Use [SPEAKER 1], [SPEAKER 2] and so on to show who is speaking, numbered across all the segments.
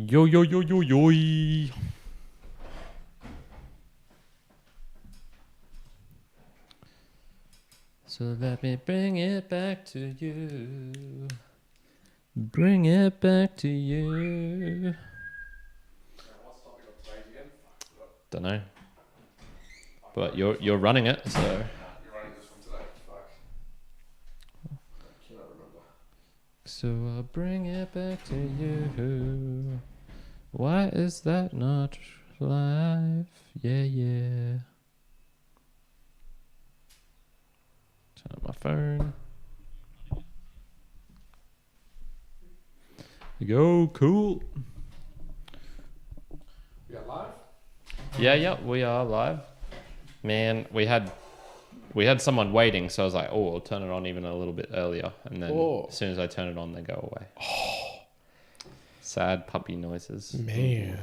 [SPEAKER 1] Yo, yo, yo, yo, yo. So let me bring it back to you. Bring it back to you.
[SPEAKER 2] What's the topic of today again?
[SPEAKER 1] Don't know. But you're running it, so.
[SPEAKER 2] You're running this one today. Fuck. I cannot remember.
[SPEAKER 1] So I'll bring it back to you. Why is that not life? Yeah, yeah. Turn on my phone. You go, cool.
[SPEAKER 2] We are live?
[SPEAKER 1] Yeah, we are live. Man, we had someone waiting, so I was like, oh, I'll turn it on even a little bit earlier. And then as soon as I turn it on, they go away. Sad puppy noises.
[SPEAKER 2] Man.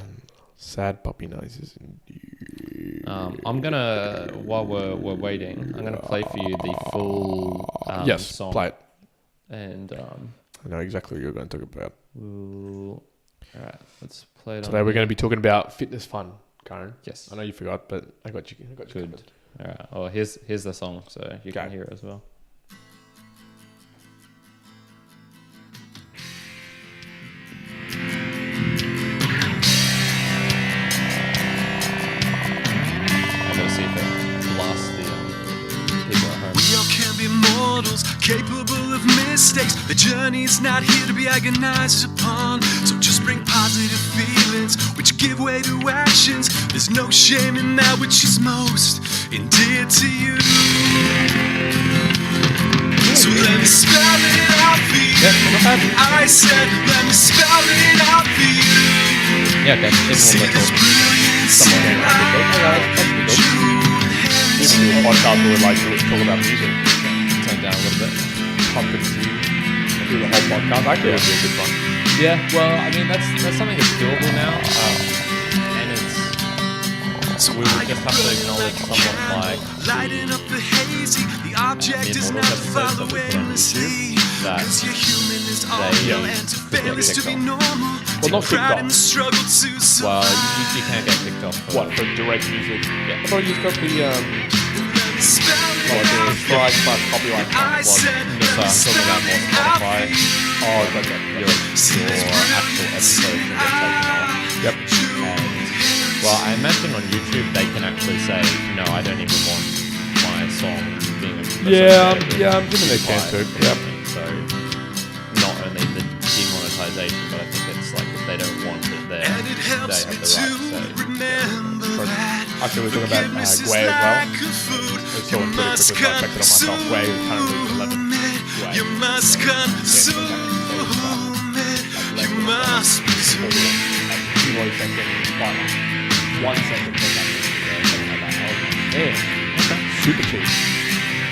[SPEAKER 2] Sad puppy noises indeed.
[SPEAKER 1] I'm gonna, while we're waiting, I'm gonna play for you the full
[SPEAKER 2] yes,
[SPEAKER 1] song.
[SPEAKER 2] play it.
[SPEAKER 1] And
[SPEAKER 2] I know exactly what you're going to talk about.
[SPEAKER 1] all right, let's play it.
[SPEAKER 2] Today we're going to be talking about fitness fun, Karen.
[SPEAKER 1] Yes.
[SPEAKER 2] I know you forgot, but I got you. Good.
[SPEAKER 1] Covered. All right. Oh, here's the song, so you can hear it as well. I'm gonna see if it blasts the people at home.
[SPEAKER 3] We all can be mortals, capable of mistakes. The journey's not here to be agonized upon. So just bring positive feelings, which give way to actions. There's no shame in that which is most endeared to you. So let me spell it out for you. I said, let me spell it out for you.
[SPEAKER 1] Yeah, okay.
[SPEAKER 3] See this brilliance in
[SPEAKER 2] People do a podcast who would like to talk about music.
[SPEAKER 1] Turn down a little bit.
[SPEAKER 2] Pump and see. Do the whole podcast. I think it would be a good one.
[SPEAKER 1] Yeah, well, I mean, that's something that's doable now. And it's... We would just have to acknowledge someone like
[SPEAKER 3] lighting up the hazy. The object is not
[SPEAKER 1] Immortals episodes that we put on
[SPEAKER 3] endlessly.
[SPEAKER 1] YouTube that
[SPEAKER 3] Cause you're human is all
[SPEAKER 1] they
[SPEAKER 3] real and to fail is to be normal.
[SPEAKER 2] Well, not
[SPEAKER 3] Take pride in
[SPEAKER 2] TikTok.
[SPEAKER 3] the struggle to
[SPEAKER 1] Well,
[SPEAKER 3] survive.
[SPEAKER 1] you can't get kicked off.
[SPEAKER 2] What, for direct music?
[SPEAKER 1] Yeah.
[SPEAKER 2] I thought you just got the,
[SPEAKER 3] Spell it
[SPEAKER 2] like
[SPEAKER 3] out
[SPEAKER 2] the strike slash copyright
[SPEAKER 3] I
[SPEAKER 2] stuff.
[SPEAKER 3] said,
[SPEAKER 1] Just, talking about more Spotify.
[SPEAKER 2] Oh, gotcha.
[SPEAKER 1] Your actual episode can get taken off.
[SPEAKER 2] Yep.
[SPEAKER 1] And, well, I imagine on YouTube they can actually say, no, I don't even want my song being
[SPEAKER 2] Yeah,
[SPEAKER 1] associated
[SPEAKER 2] I'm giving it a chance
[SPEAKER 1] with
[SPEAKER 2] too. Yep.
[SPEAKER 1] anything. So not only the demonetization, but I think it's like if they don't want it there,
[SPEAKER 3] and it
[SPEAKER 1] they
[SPEAKER 3] helps
[SPEAKER 1] have
[SPEAKER 3] me
[SPEAKER 1] the
[SPEAKER 3] to
[SPEAKER 1] right to say.
[SPEAKER 3] remember that
[SPEAKER 2] Actually, we're talking about
[SPEAKER 3] forgiveness is
[SPEAKER 2] Gway as well.
[SPEAKER 3] like a food.
[SPEAKER 2] I
[SPEAKER 3] You
[SPEAKER 2] saw it pretty
[SPEAKER 3] must
[SPEAKER 2] quickly, so I checked it on myself. Gway is currently 11.
[SPEAKER 3] consume it. You must consume it. You must consume
[SPEAKER 2] People always think like 1 second for something like that. Man, okay. Super cheap.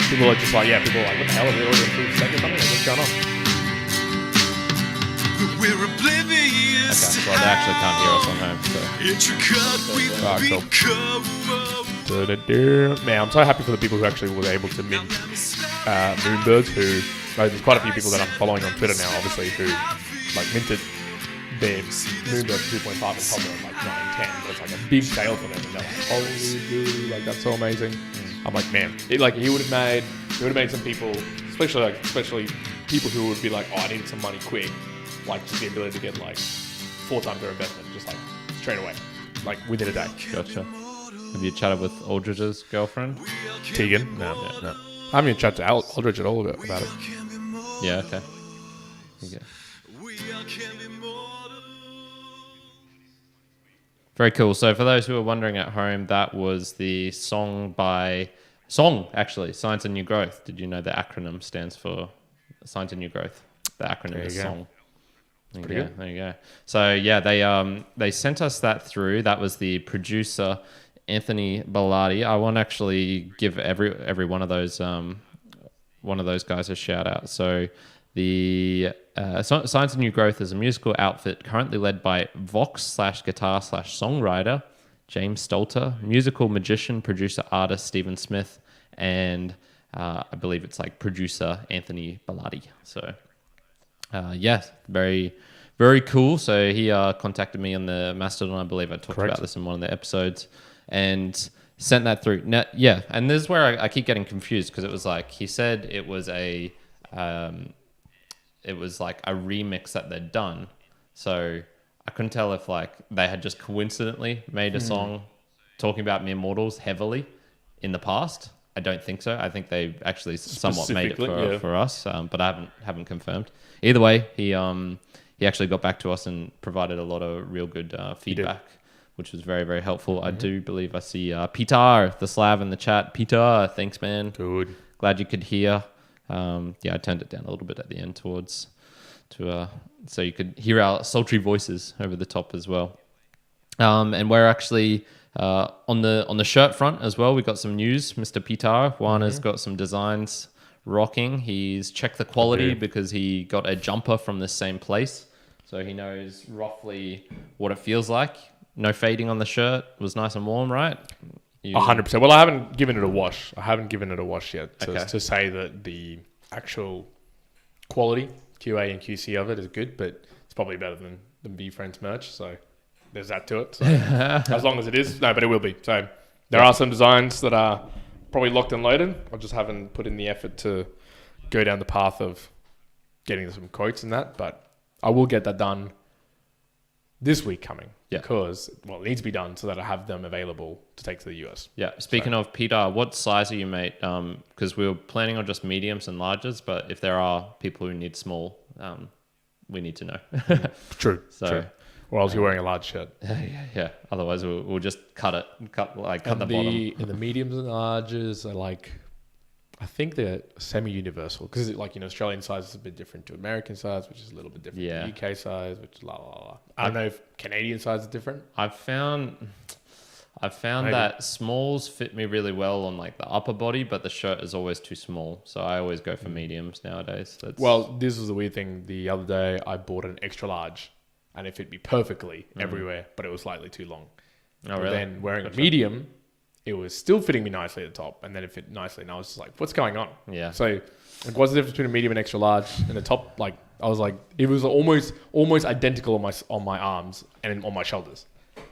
[SPEAKER 2] People are just like, yeah, people are like, what the hell, are we already in 2 seconds or something? Like, what's going on?
[SPEAKER 3] We're oblivious
[SPEAKER 1] Okay, well, they actually can't hear us on home, so.
[SPEAKER 3] intricate we
[SPEAKER 2] Alright, cool.
[SPEAKER 3] become.
[SPEAKER 2] Man, I'm so happy for the people who actually were able to mint Moonbirds, who, like, there's quite a few people that I'm following on Twitter now, obviously, who, like, minted their Moonbird 2.5 and told them like 9 10, but it's like a big sale for them, and they're like, holy dude, like, that's so amazing. I'm like, man, it would have made some people, especially people who would be like, oh, I need some money quick, like, just the ability to get like 4 times their investment, just like straight away, like within a day.
[SPEAKER 1] Gotcha. Have you chatted with Aldridge's girlfriend?
[SPEAKER 2] Tegan? No. I haven't even chatted to Aldridge at all about it.
[SPEAKER 1] Yeah, okay. Okay. Very cool. So for those who are wondering at home, that was the song actually, Science and New Growth. Did you know the acronym stands for Science and New Growth? The acronym is SONG. There you go. So yeah, they sent us that through. That was the producer, Anthony Bellardi. I want to actually give every one of those guys a shout out. So the Science and New Growth is a musical outfit currently led by Vox/guitar/songwriter James Stolter, musical magician, producer, artist Stephen Smith, and I believe it's like producer Anthony Bellardi. So yes, very very cool. So he contacted me on the Mastodon. I believe I talked about this in one of the episodes, and sent that through. Now, yeah, and this is where I keep getting confused because it was like he said it was like a remix that they'd done. So I couldn't tell if like they had just coincidentally made a song talking about mere mortals heavily in the past. I don't think so. I think they actually somewhat made it for us, but I haven't confirmed. Either way, he actually got back to us and provided a lot of real good feedback, which was very, very helpful. I do believe I see Peter, the Slav, in the chat. Peter, thanks, man. Good. Glad you could hear. I turned it down a little bit at the end so you could hear our sultry voices over the top as well. And we're actually on the shirt front as well. We got some news. Mr. Peter Juan has got some designs rocking. He's checked the quality because he got a jumper from the same place, so he knows roughly what it feels like. No fading on the shirt. It was nice and warm, right?
[SPEAKER 2] 100%. Well, I haven't given it a wash. Yet to say that the actual quality, QA and QC of it is good, but it's probably better than Be Friends merch. So there's that to it. So as long as it is, but it will be. So there are some designs that are probably locked and loaded. I just haven't put in the effort to go down the path of getting some quotes and that, but I will get that done this week coming because, it needs to be done so that I have them available to take to the US. Yeah.
[SPEAKER 1] Speaking of Peter, what size are you, mate? Because we were planning on just mediums and larges, but if there are people who need small, we need to know.
[SPEAKER 2] True. Or else you're wearing a large shirt.
[SPEAKER 1] Yeah. Otherwise, we'll just cut the bottom.
[SPEAKER 2] In the mediums and larges are I think they're semi-universal because Australian size is a bit different to American size, which is a little bit different to UK size, which is la la la. I don't know if Canadian size is different.
[SPEAKER 1] I've found that smalls fit me really well on the upper body, but the shirt is always too small. So I always go for mediums nowadays.
[SPEAKER 2] This was the weird thing. The other day I bought an extra large and it fit me perfectly everywhere, but it was slightly too long.
[SPEAKER 1] Oh, really?
[SPEAKER 2] Then wearing a medium, it was still fitting me nicely at the top, and then it fit nicely, and I was just like, what's going on?
[SPEAKER 1] Yeah.
[SPEAKER 2] So what's the difference between a medium and extra large? And the top, I was like, it was almost identical on my arms and on my shoulders.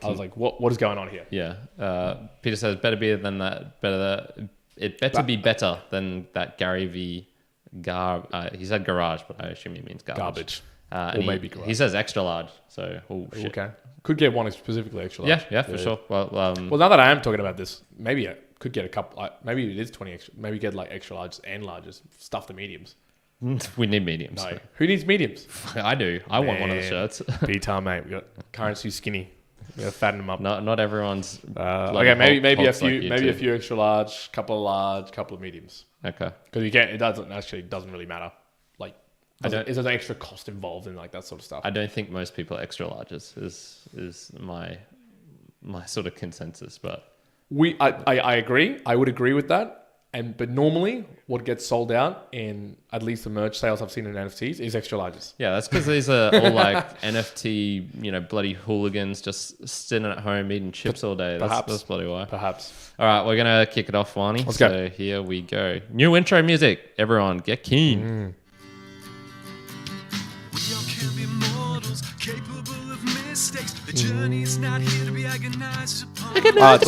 [SPEAKER 2] I was like, what is going on here?
[SPEAKER 1] Yeah. Peter says, better be than that. It better be better than that Gary V. He said garage, but I assume he means garbage.
[SPEAKER 2] Or maybe garage.
[SPEAKER 1] He says extra large, so shit.
[SPEAKER 2] Okay. Could get one specifically extra large.
[SPEAKER 1] Yeah, for sure. Well,
[SPEAKER 2] now that I am talking about this, maybe I could get a couple. Maybe it is 20 extra. Maybe get extra larges and larges. Stuff the mediums.
[SPEAKER 1] We need mediums.
[SPEAKER 2] No, who needs mediums?
[SPEAKER 1] I do. I want one of the shirts.
[SPEAKER 2] B-Tar, mate. We got Currency skinny. We got to fatten them up.
[SPEAKER 1] Not everyone's.
[SPEAKER 2] Okay, maybe a few extra large, couple of mediums.
[SPEAKER 1] Okay.
[SPEAKER 2] Because it doesn't really matter. Is there extra cost involved in that sort of stuff?
[SPEAKER 1] I don't think most people are extra larges is my sort of consensus, but
[SPEAKER 2] I agree. I would agree with that. But normally what gets sold out in at least the merch sales I've seen in NFTs is extra larges.
[SPEAKER 1] Yeah, that's because these are all NFT, bloody hooligans just sitting at home eating chips all day. That's bloody why.
[SPEAKER 2] Perhaps.
[SPEAKER 1] All right, we're gonna kick it off, Wani.
[SPEAKER 2] Let's go.
[SPEAKER 1] So here we go. New intro music. Everyone, get keen.
[SPEAKER 3] Capable of mistakes. The journey is not here to be agonized upon.
[SPEAKER 2] It's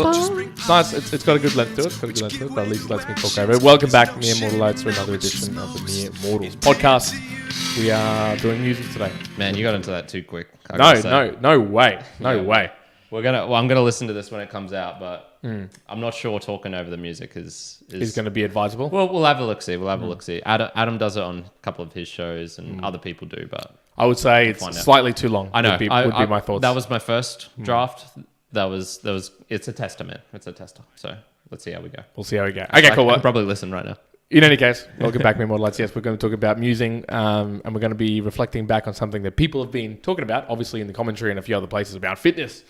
[SPEAKER 2] nice. It's got a good length to it. But at least it lets me talk over it. Welcome back, Mere Mortalites, to another edition of the Mere Mortals podcast. We are doing music today.
[SPEAKER 1] Man, you got into that too quick.
[SPEAKER 2] No way.
[SPEAKER 1] I'm gonna listen to this when it comes out, but I'm not sure talking over the music is
[SPEAKER 2] going to be advisable.
[SPEAKER 1] Well, we'll have a look see. Adam does it on a couple of his shows, and other people do, but
[SPEAKER 2] I would say it's slightly too long.
[SPEAKER 1] I know.
[SPEAKER 2] Would be my thoughts.
[SPEAKER 1] That was my first draft. It's a testament. It's a tester. So let's see how we go.
[SPEAKER 2] We'll see how we go. Okay, cool.
[SPEAKER 1] I can probably listen right now.
[SPEAKER 2] In any case, welcome back, Mere Mortalites. Yes, we're going to talk about musing, and we're going to be reflecting back on something that people have been talking about, obviously in the commentary and a few other places, about fitness.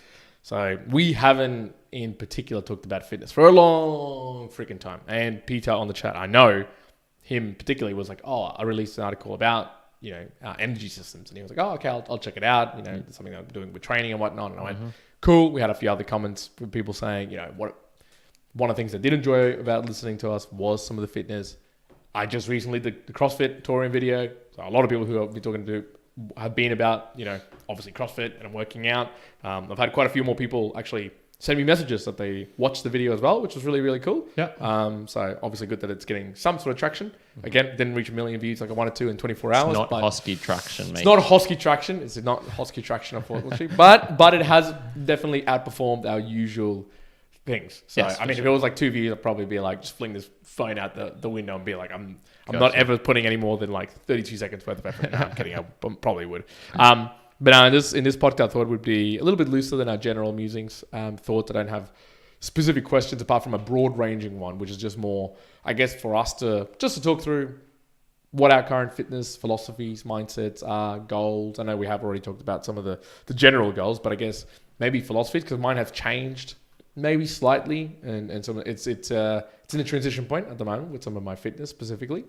[SPEAKER 2] So we haven't, in particular, talked about fitness for a long freaking time. And Peter on the chat, I know him particularly was like, I released an article about energy systems, and he was like, okay, I'll check it out. It's something I'm doing with training and whatnot. And I went, cool. We had a few other comments from people saying, one of the things I did enjoy about listening to us was some of the fitness. I just recently did the CrossFit touring video. So a lot of people who I've been talking to have been about, obviously CrossFit and I'm working out. I've had quite a few more people actually send me messages that they watched the video as well, which was really, really cool.
[SPEAKER 1] Yeah.
[SPEAKER 2] So obviously good that it's getting some sort of traction. Again, didn't reach 1 million views like I wanted to in 24 hours.
[SPEAKER 1] It's not Hosky traction, mate.
[SPEAKER 2] It's not Hosky traction. It's not Hosky traction, unfortunately. but it has definitely outperformed our usual things. So,
[SPEAKER 1] Yes,
[SPEAKER 2] if it was like 2 views, I'd probably be like, just fling this phone out the window and be like, I'm
[SPEAKER 1] Gotcha.
[SPEAKER 2] not ever putting any more than like 32 seconds worth of effort. No, I'm kidding. I probably would. But in this podcast, I thought it would be a little bit looser than our general musings. Thoughts. I don't have specific questions apart from a broad-ranging one, which is just more, I guess, for us to talk through what our current fitness philosophies, mindsets are, goals. I know we have already talked about some of the general goals, but I guess maybe philosophies, because mine have changed maybe slightly, and some it's in a transition point at the moment with some of my fitness specifically.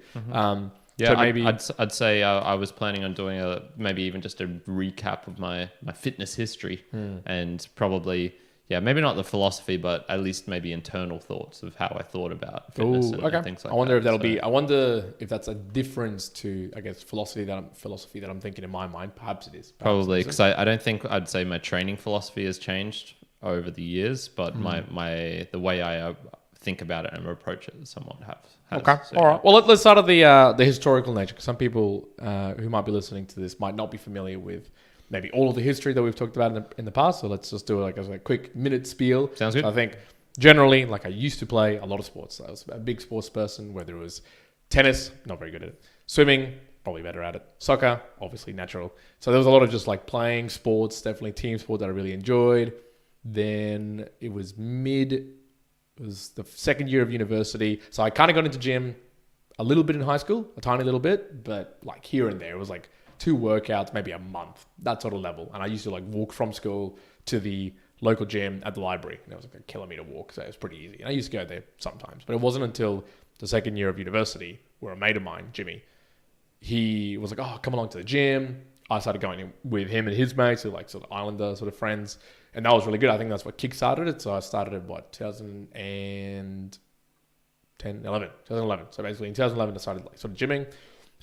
[SPEAKER 1] Yeah,
[SPEAKER 2] so maybe
[SPEAKER 1] I'd say I was planning on doing maybe even just a recap of my fitness history and probably, maybe not the philosophy, but at least maybe internal thoughts of how I thought about fitness and things like that.
[SPEAKER 2] I wonder if I wonder if that's a difference to, I guess, philosophy that I'm thinking in my mind. Perhaps it is.
[SPEAKER 1] Probably, because I don't think I'd say my training philosophy has changed over the years, but the way I think about it and approach it somewhat has.
[SPEAKER 2] Okay.
[SPEAKER 1] So,
[SPEAKER 2] all right. Well, let's start at the historical nature, because some people who might be listening to this might not be familiar with maybe all of the history that we've talked about in the past. So let's just do it as a quick minute spiel.
[SPEAKER 1] Sounds good.
[SPEAKER 2] So I think generally, I used to play a lot of sports. I was a big sports person, whether it was tennis, not very good at it. Swimming, probably better at it. Soccer, obviously natural. So there was a lot of just playing sports, definitely team sport that I really enjoyed. Then it was the second year of university. So I kind of got into gym a little bit in high school, a tiny little bit, but here and there. It was 2 workouts, maybe a month, that sort of level. And I used to walk from school to the local gym at the library. And it was a kilometer walk, so it was pretty easy. And I used to go there sometimes. But it wasn't until the second year of university where a mate of mine, Jimmy, he was like, oh, come along to the gym. I started going in with him and his mates, who sort of Islander sort of friends. And that was really good. I think that's what kickstarted it. So I started at 2011. So basically in 2011, I started sort of gymming.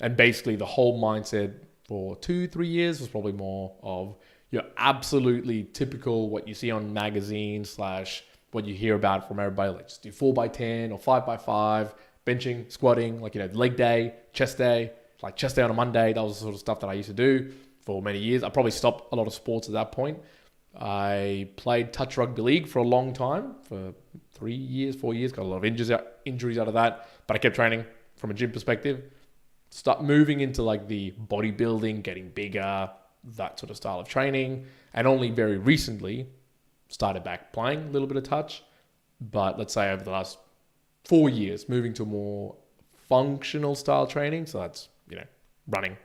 [SPEAKER 2] And basically the whole mindset for 2-3 years was probably more of your absolutely typical, what you see on magazines / what you hear about from everybody, just do 4x10 or 5x5, benching, squatting, leg day, chest day, chest day on a Monday. That was the sort of stuff that I used to do for many years. I probably stopped a lot of sports at that point. I played touch rugby league for a long time, for 4 years, got a lot of injuries out of that, but I kept training from a gym perspective. Start moving into the bodybuilding, getting bigger, that sort of style of training, and only very recently started back playing a little bit of touch. But let's say over the last 4 years, moving to more functional style training. So that's, running,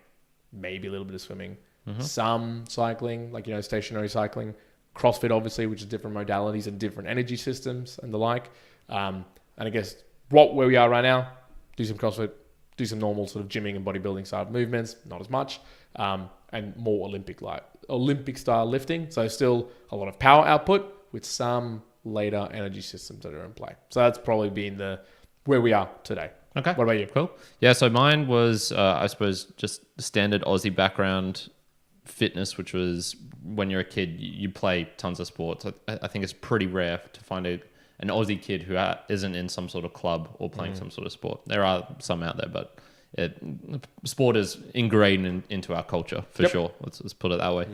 [SPEAKER 2] maybe a little bit of swimming, some cycling, stationary cycling, CrossFit, obviously, which is different modalities and different energy systems and the like. And I guess where we are right now, do some CrossFit, do some normal sort of gymming and bodybuilding style movements, not as much, and more Olympic style lifting. So still a lot of power output with some later energy systems that are in play. So that's probably been where we are today.
[SPEAKER 1] Okay.
[SPEAKER 2] What about you?
[SPEAKER 1] Cool. Yeah, so mine was, I suppose, just standard Aussie background fitness, which was when you're a kid, you play tons of sports. I think it's pretty rare to find an Aussie kid who isn't in some sort of club or playing some sort of sport. There are some out there, but sport is ingrained into our culture for sure. Let's put it that way.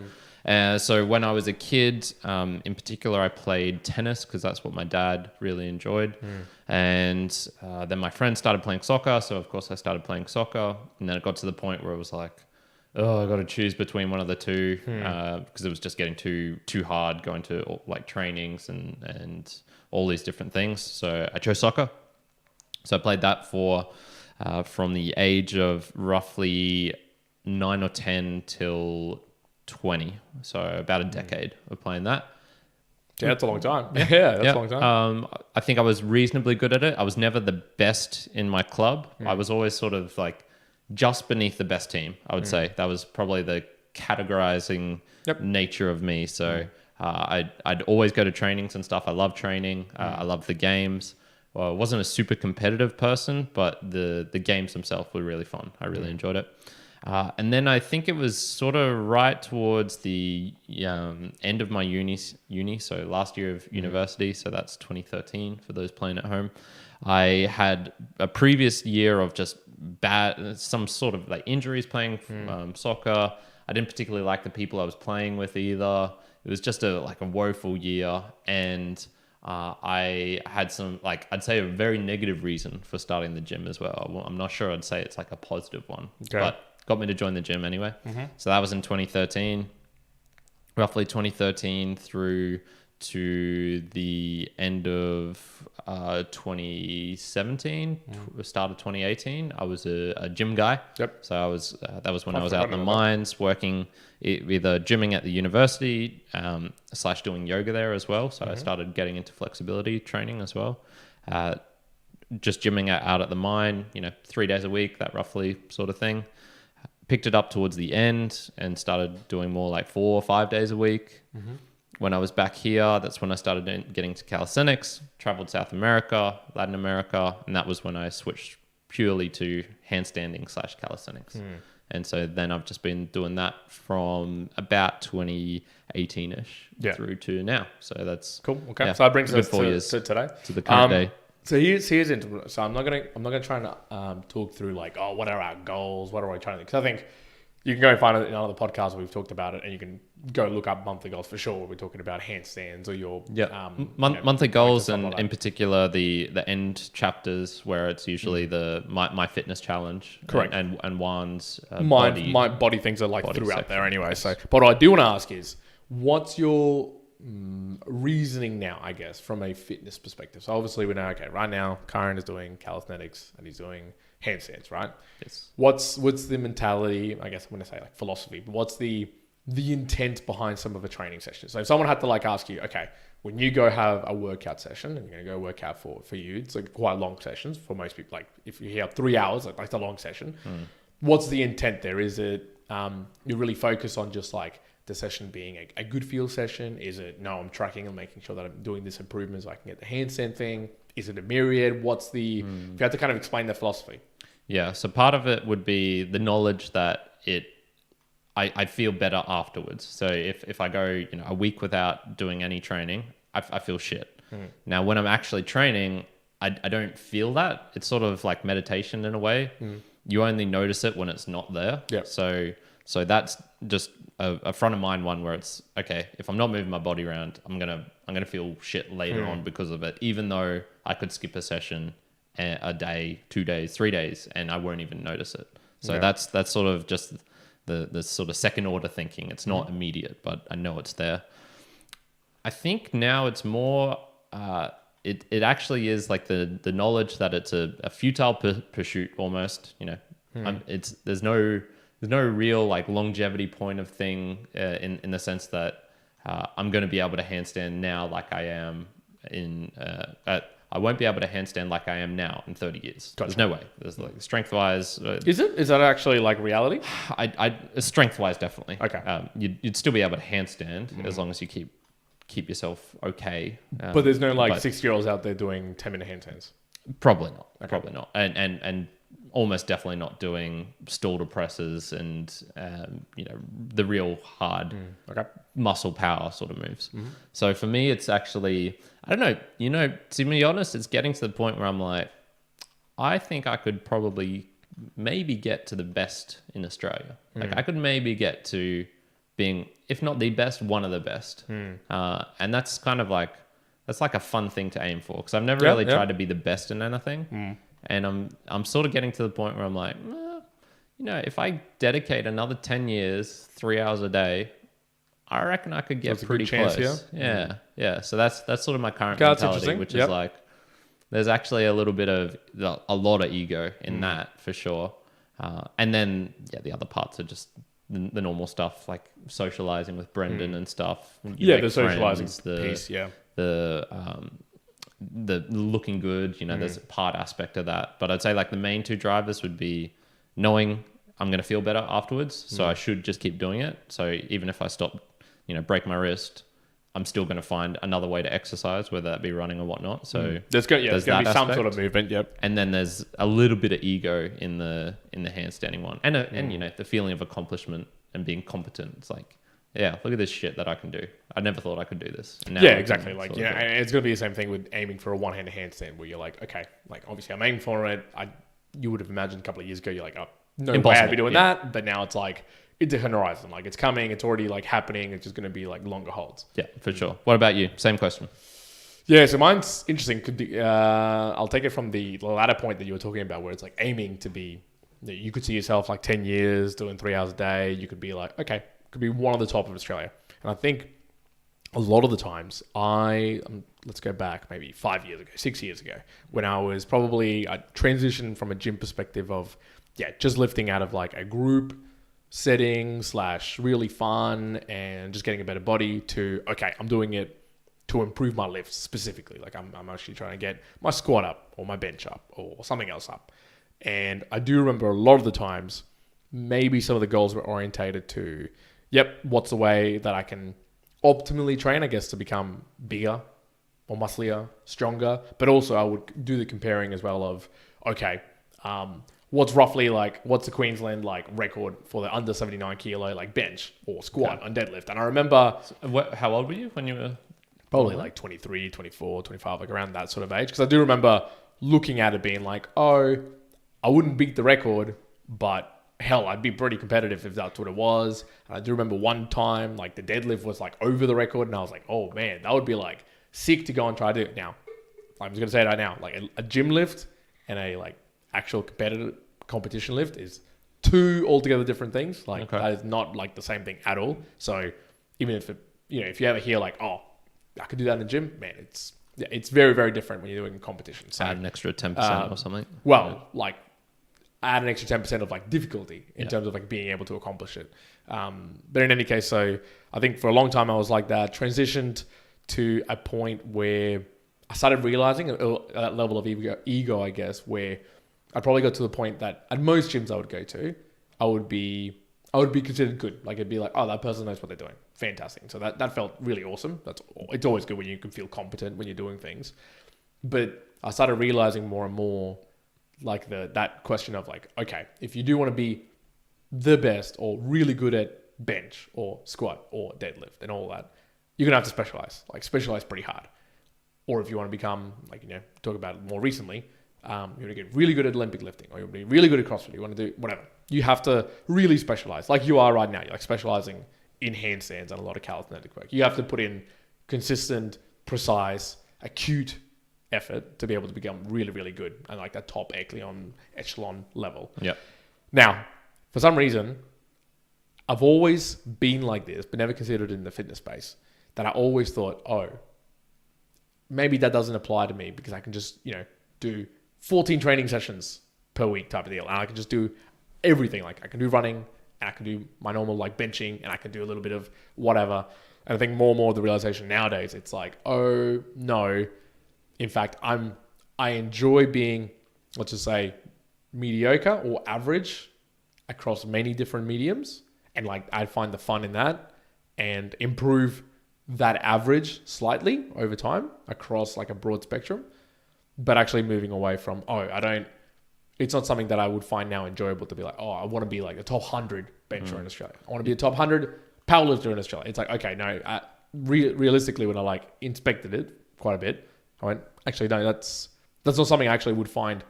[SPEAKER 1] So when I was a kid, in particular, I played tennis because that's what my dad really enjoyed. And then my friends started playing soccer. So of course I started playing soccer. And then it got to the point where it was I got to choose between one of the two because it was just getting too hard going to trainings and all these different things. So I chose soccer. So I played that for from the age of roughly 9 or 10 till 20. So about a decade of playing that.
[SPEAKER 2] Yeah, that's a long time. That's a long time.
[SPEAKER 1] I think I was reasonably good at it. I was never the best in my club. I was always sort of just beneath the best team, I would say. That was probably the categorizing nature of me. So I'd always go to trainings and stuff. I love training. I love the games. Well, I wasn't a super competitive person, but the games themselves were really fun. I really enjoyed it. And then I think it was sort of right towards the end of my uni, so last year of university, so that's 2013 for those playing at home. I had a previous year of just some sort of like injuries playing soccer. I didn't particularly like the people I was playing with either. It was just a woeful year, and I had some, like, I'd say a very negative reason for starting the gym as well. I'm not sure I'd say it's like a positive one, but got me to join the gym anyway. So that was in 2013, roughly 2013 through to the end of 2017, start of 2018. I was a gym guy. So I was that was when I was out in the mines working, either gymming at the university / doing yoga there as well. So I started getting into flexibility training as well. Just gymming out at the mine, 3 days a week, that roughly sort of thing. Picked it up towards the end and started doing more like 4 or 5 days a week. When I was back here, that's when I started getting to calisthenics, traveled South America, Latin America, and that was when I switched purely to handstanding / calisthenics. And so then I've just been doing that from about 2018-ish through to now. So that's
[SPEAKER 2] cool. Okay, so that brings us to today,
[SPEAKER 1] to the current day.
[SPEAKER 2] So here's into, so I'm not gonna try and talk through like, oh, what are our goals? What are we trying to do? Because I think you can go and find it in another podcast where we've talked about it, and you can go look up monthly goals for sure. We're talking about handstands or your
[SPEAKER 1] monthly goals, and in particular the end chapters where it's usually the my fitness challenge,
[SPEAKER 2] correct,
[SPEAKER 1] and Juan's
[SPEAKER 2] my body things are like throughout there anyway. So, but what I do want to ask is, what's your reasoning now, I guess, from a fitness perspective? So obviously we know, okay, right now Karen is doing calisthenics and he's doing handstands, right?
[SPEAKER 1] Yes.
[SPEAKER 2] What's the mentality, I guess I'm going to say like philosophy, but what's the intent behind some of the training sessions? So if someone had to like ask you, okay, when you go have a workout session and you're going to go work out for you, it's like quite long sessions for most people. Like if you have 3 hours, like that's a long session. What's the intent there? Is it you really focus on just like the session being a good feel session? Is it, no, I'm tracking and making sure that I'm doing this improvement so I can get the handstand thing? Is it a myriad? What's the, if you had to kind of explain the philosophy?
[SPEAKER 1] Yeah. So part of it would be the knowledge that I feel better afterwards. So if I go, a week without doing any training, I feel shit. Now, when I'm actually training, I don't feel that. It's sort of like meditation in a way. You only notice it when it's not there. So that's just a front of mind one where it's, okay, if I'm not moving my body around, I'm gonna feel shit later on because of it, even though I could skip a session a day, 2 days, 3 days, and I won't even notice it. So that's sort of just the sort of second order thinking. It's not immediate, but I know it's there. I think now it's more, it actually is like the knowledge that it's a futile pursuit almost, there's no real like longevity point of thing in the sense that I'm going to be able to handstand now like I am I won't be able to handstand like I am now in 30 years. Gotcha. There's no way. There's like strength wise.
[SPEAKER 2] Is that actually like reality?
[SPEAKER 1] Strength wise, definitely.
[SPEAKER 2] Okay.
[SPEAKER 1] You'd still be able to handstand as long as you keep yourself okay.
[SPEAKER 2] But there's no like 6-year-olds out there doing 10-minute handstands.
[SPEAKER 1] Probably not. Okay. Probably not. And almost definitely not doing stool to and the real hard muscle power sort of moves. So for me, it's actually, I don't know, to be honest, it's getting to the point where I'm like, I think I could probably maybe get to the best in Australia. Like I could maybe get to being, if not the best, one of the best. And that's kind of like, that's like a fun thing to aim for, because I've never really tried to be the best in anything. And I'm sort of getting to the point where I'm like, if I dedicate another 10 years, 3 hours a day, I reckon I could get pretty close. Yeah. So that's sort of my current mentality, which is like, there's actually a little bit of a lot of ego in that for sure. And then the other parts are just the normal stuff, like socializing with Brendan and stuff.
[SPEAKER 2] The socializing piece.
[SPEAKER 1] The looking good, there's a part aspect of that. But I'd say like the main two drivers would be knowing I'm going to feel better afterwards. So I should just keep doing it. So even if I stop, break my wrist, I'm still going to find another way to exercise, whether that be running or whatnot. So
[SPEAKER 2] there's going to be some
[SPEAKER 1] aspect.
[SPEAKER 2] sort of movement. Yep.
[SPEAKER 1] And then there's a little bit of ego in the handstanding one, and you know, the feeling of accomplishment and being competent. It's like, yeah, look at this shit that I can do. I never thought I could do this. And now
[SPEAKER 2] Yeah,
[SPEAKER 1] I can
[SPEAKER 2] exactly. Like,
[SPEAKER 1] sort
[SPEAKER 2] you know,
[SPEAKER 1] of do it.
[SPEAKER 2] and it's going to be the same thing with aiming for a one-handed handstand, where you're like, okay, like obviously I'm aiming for it. You would have imagined a couple of years ago, you're like, oh, no way I'd
[SPEAKER 1] Impossible,
[SPEAKER 2] be doing
[SPEAKER 1] yeah.
[SPEAKER 2] that. But now it's like, it's a horizon. Like, it's coming. It's already like happening. It's just going to be like longer holds.
[SPEAKER 1] Yeah, for sure. What about you? Same question.
[SPEAKER 2] Yeah, so mine's interesting. I'll take it from the latter point that you were talking about, where it's like aiming to be, you could see yourself like 10 years doing 3 hours a day. You could be like, okay, could be one of the top of Australia. And I think a lot of the times let's go back maybe 5 years ago, 6 years ago, when I transitioned from a gym perspective of, just lifting out of like a group setting / really fun and just getting a better body to, okay, I'm doing it to improve my lifts specifically. Like I'm actually trying to get my squat up or my bench up or something else up. And I do remember a lot of the times, maybe some of the goals were orientated to, what's the way that I can optimally train, I guess, to become bigger, more musclier, stronger. But also I would do the comparing as well of, okay, what's the Queensland like record for the under 79 kilo like bench or squat on deadlift? And I remember...
[SPEAKER 1] How old were you when you were...
[SPEAKER 2] Probably like 23, 24, 25, like around that sort of age. Because I do remember looking at it being like, oh, I wouldn't beat the record, but hell, I'd be pretty competitive if that's what it was. And I do remember one time, like the deadlift was like over the record, and I was like, oh man, that would be like sick to go and try to do it. Now, I'm just going to say it right now, like a gym lift and a like actual competition lift is two altogether different things. Like that is not like the same thing at all. So even if if you ever hear like, oh, I could do that in the gym, man, it's very, very different when you're doing a competition. So
[SPEAKER 1] add an extra 10% or something.
[SPEAKER 2] Well, like add an extra 10% of like difficulty in terms of like being able to accomplish it. But in any case, so I think for a long time I was like that, transitioned to a point where I started realizing that level of ego, I guess, where I probably got to the point that at most gyms I would go to, I would be considered good. Like it'd be like, oh, that person knows what they're doing. Fantastic. So that felt really awesome. It's always good when you can feel competent when you're doing things. But I started realizing more and more like that question of like, okay, if you do want to be the best or really good at bench or squat or deadlift and all that, you're going to have to specialize pretty hard. Or if you want to become talk about it more recently, you want to get really good at Olympic lifting, or you want to be really good at CrossFit, you want to do whatever. You have to really specialize like you are right now. You're like specializing in handstands and a lot of calisthenic work. You have to put in consistent, precise, acute effort to be able to become really, really good and like that top echelon level.
[SPEAKER 1] Yeah.
[SPEAKER 2] Now, for some reason, I've always been like this, but never considered it in the fitness space, that I always thought, oh, maybe that doesn't apply to me because I can just, do 14 training sessions per week type of deal. And I can just do everything. Like I can do running, and I can do my normal like benching, and I can do a little bit of whatever. And I think more and more the realization nowadays, it's like, oh no. In fact, I enjoy being, let's just say, mediocre or average across many different mediums. And like I find the fun in that and improve that average slightly over time across like a broad spectrum. But actually moving away from, it's not something that I would find now enjoyable to be like, oh, I want to be like a top 100 bencher in Australia. I want to be a top 100 powerlifter in Australia. It's like, okay, no, realistically, when I like inspected it quite a bit, I went, actually, no, that's not something I actually would find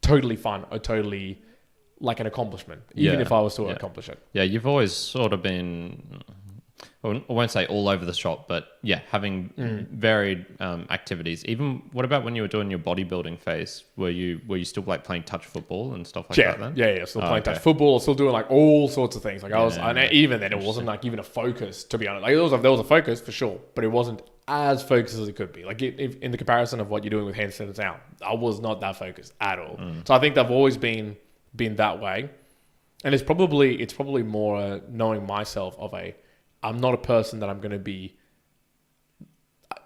[SPEAKER 2] totally fun or totally like an accomplishment, even if I was to accomplish it.
[SPEAKER 1] Yeah, you've always sort of been, I won't say all over the shop, but having varied activities. Even what about when you were doing your bodybuilding phase? Were you still like playing touch football and stuff like that then?
[SPEAKER 2] Yeah. Still playing touch football, still doing like all sorts of things. Like even then it wasn't like even a focus, to be honest. Like there was a focus for sure, but it wasn't as focused as it could be. Like if, in the comparison of what you're doing with handstands now, I was not that focused at all. So I think I've always been that way. And it's probably more knowing myself of I'm not a person that I'm going to be,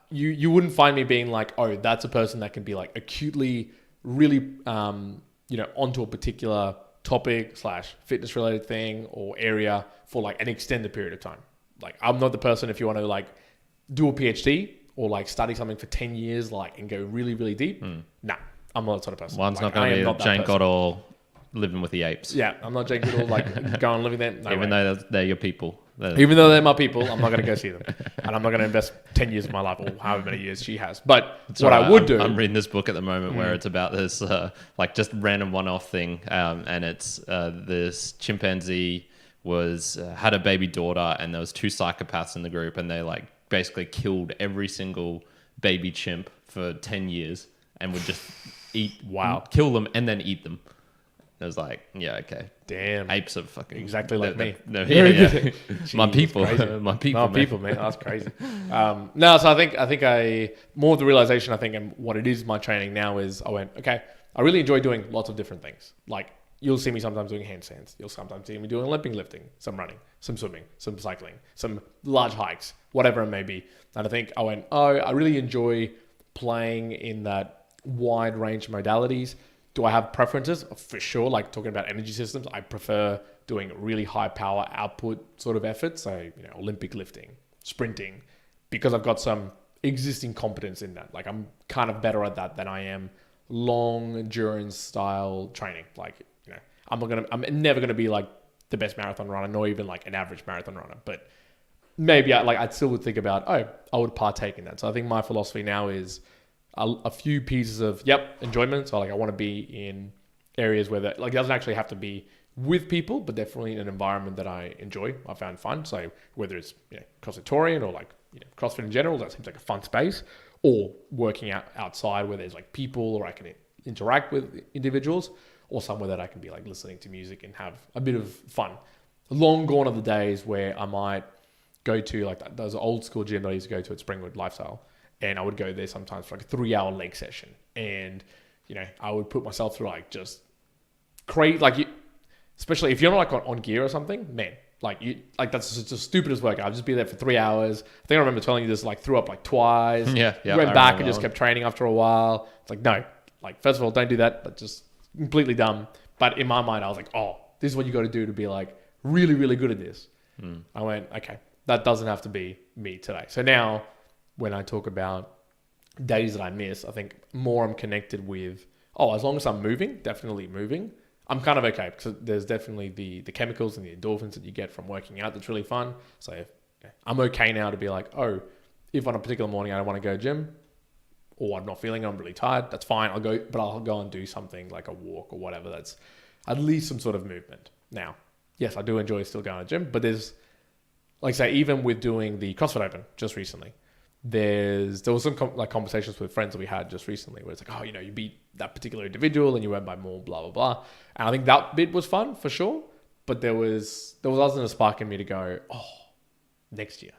[SPEAKER 2] you wouldn't find me being like, oh, that's a person that can be like acutely really, onto a particular topic / fitness related thing or area for like an extended period of time. Like I'm not the person, if you want to like do a PhD or like study something for 10 years, like, and go really, really deep. Nah, I'm not that sort of person.
[SPEAKER 1] One's
[SPEAKER 2] like,
[SPEAKER 1] not going to be Jane
[SPEAKER 2] person.
[SPEAKER 1] Goodall living with the apes.
[SPEAKER 2] Yeah, I'm not Jane Goodall, like, going living there. No
[SPEAKER 1] Even
[SPEAKER 2] way.
[SPEAKER 1] though they're your people.
[SPEAKER 2] Even though they're my people, I'm not going to go see them. And I'm not going to invest 10 years of my life or however many years she has. But what I would do...
[SPEAKER 1] I'm reading this book at the moment where it's about this like just random one-off thing. And it's this chimpanzee had a baby daughter and there was 2 psychopaths in the group and they like basically killed every single baby chimp for 10 years and would just kill them and then eat them. It was like, yeah, okay.
[SPEAKER 2] Damn.
[SPEAKER 1] Apes are fucking...
[SPEAKER 2] Exactly like me.
[SPEAKER 1] Yeah. My people.
[SPEAKER 2] My people, man. That's crazy. No, so I think more of the realization, I think, and what it is, my training now is I went, okay, I really enjoy doing lots of different things. Like, you'll see me sometimes doing handstands. You'll sometimes see me doing Olympic lifting, some running, some swimming, some cycling, some large hikes, whatever it may be. And I think I went, I really enjoy playing in that wide range of modalities. Do I have preferences? For sure. Like talking about energy systems, I prefer doing really high power output sort of efforts. So, Olympic lifting, sprinting, because I've got some existing competence in that. Like I'm kind of better at that than I am long endurance style training. Like, I'm never going to be like the best marathon runner, nor even like an average marathon runner, but maybe I'd still would think about, I would partake in that. So I think my philosophy now is a few pieces of enjoyment. So like I want to be in areas where it doesn't actually have to be with people, but definitely in an environment that I enjoy. I found fun. So whether it's CrossFitorian or like CrossFit in general, that seems like a fun space, or working outside where there's like people or I can interact with individuals, or somewhere that I can be like listening to music and have a bit of fun. Long gone are the days where I might go to like those old school gym that I used to go to at Springwood Lifestyle. And I would go there sometimes for like a 3-hour leg session. And, I would put myself through like just crazy, especially if you're not like on gear or something, man, that's just the stupidest workout. I'd just be there for 3 hours. I think I remember telling you this, like threw up like twice.
[SPEAKER 1] Yeah.
[SPEAKER 2] Went back and just kept training after a while. It's like, no, like first of all, don't do that. But just completely dumb. But in my mind, I was like, this is what you got to do to be like really, really good at this. I went, okay, that doesn't have to be me today. So now, when I talk about days that I miss, I think more I'm connected with, as long as I'm moving, definitely moving, I'm kind of okay, because there's definitely the chemicals and the endorphins that you get from working out that's really fun. So I'm okay now to be like, if on a particular morning I don't want to go gym, or I'm not feeling it, I'm really tired, that's fine. I'll go and do something like a walk or whatever that's at least some sort of movement. Now, yes, I do enjoy still going to the gym, but there's, like say, even with doing the CrossFit Open just recently, there was some conversations with friends that we had just recently where it's like, you beat that particular individual and you went by more, blah, blah, blah. And I think that bit was fun for sure. But there wasn't a spark in me to go, next year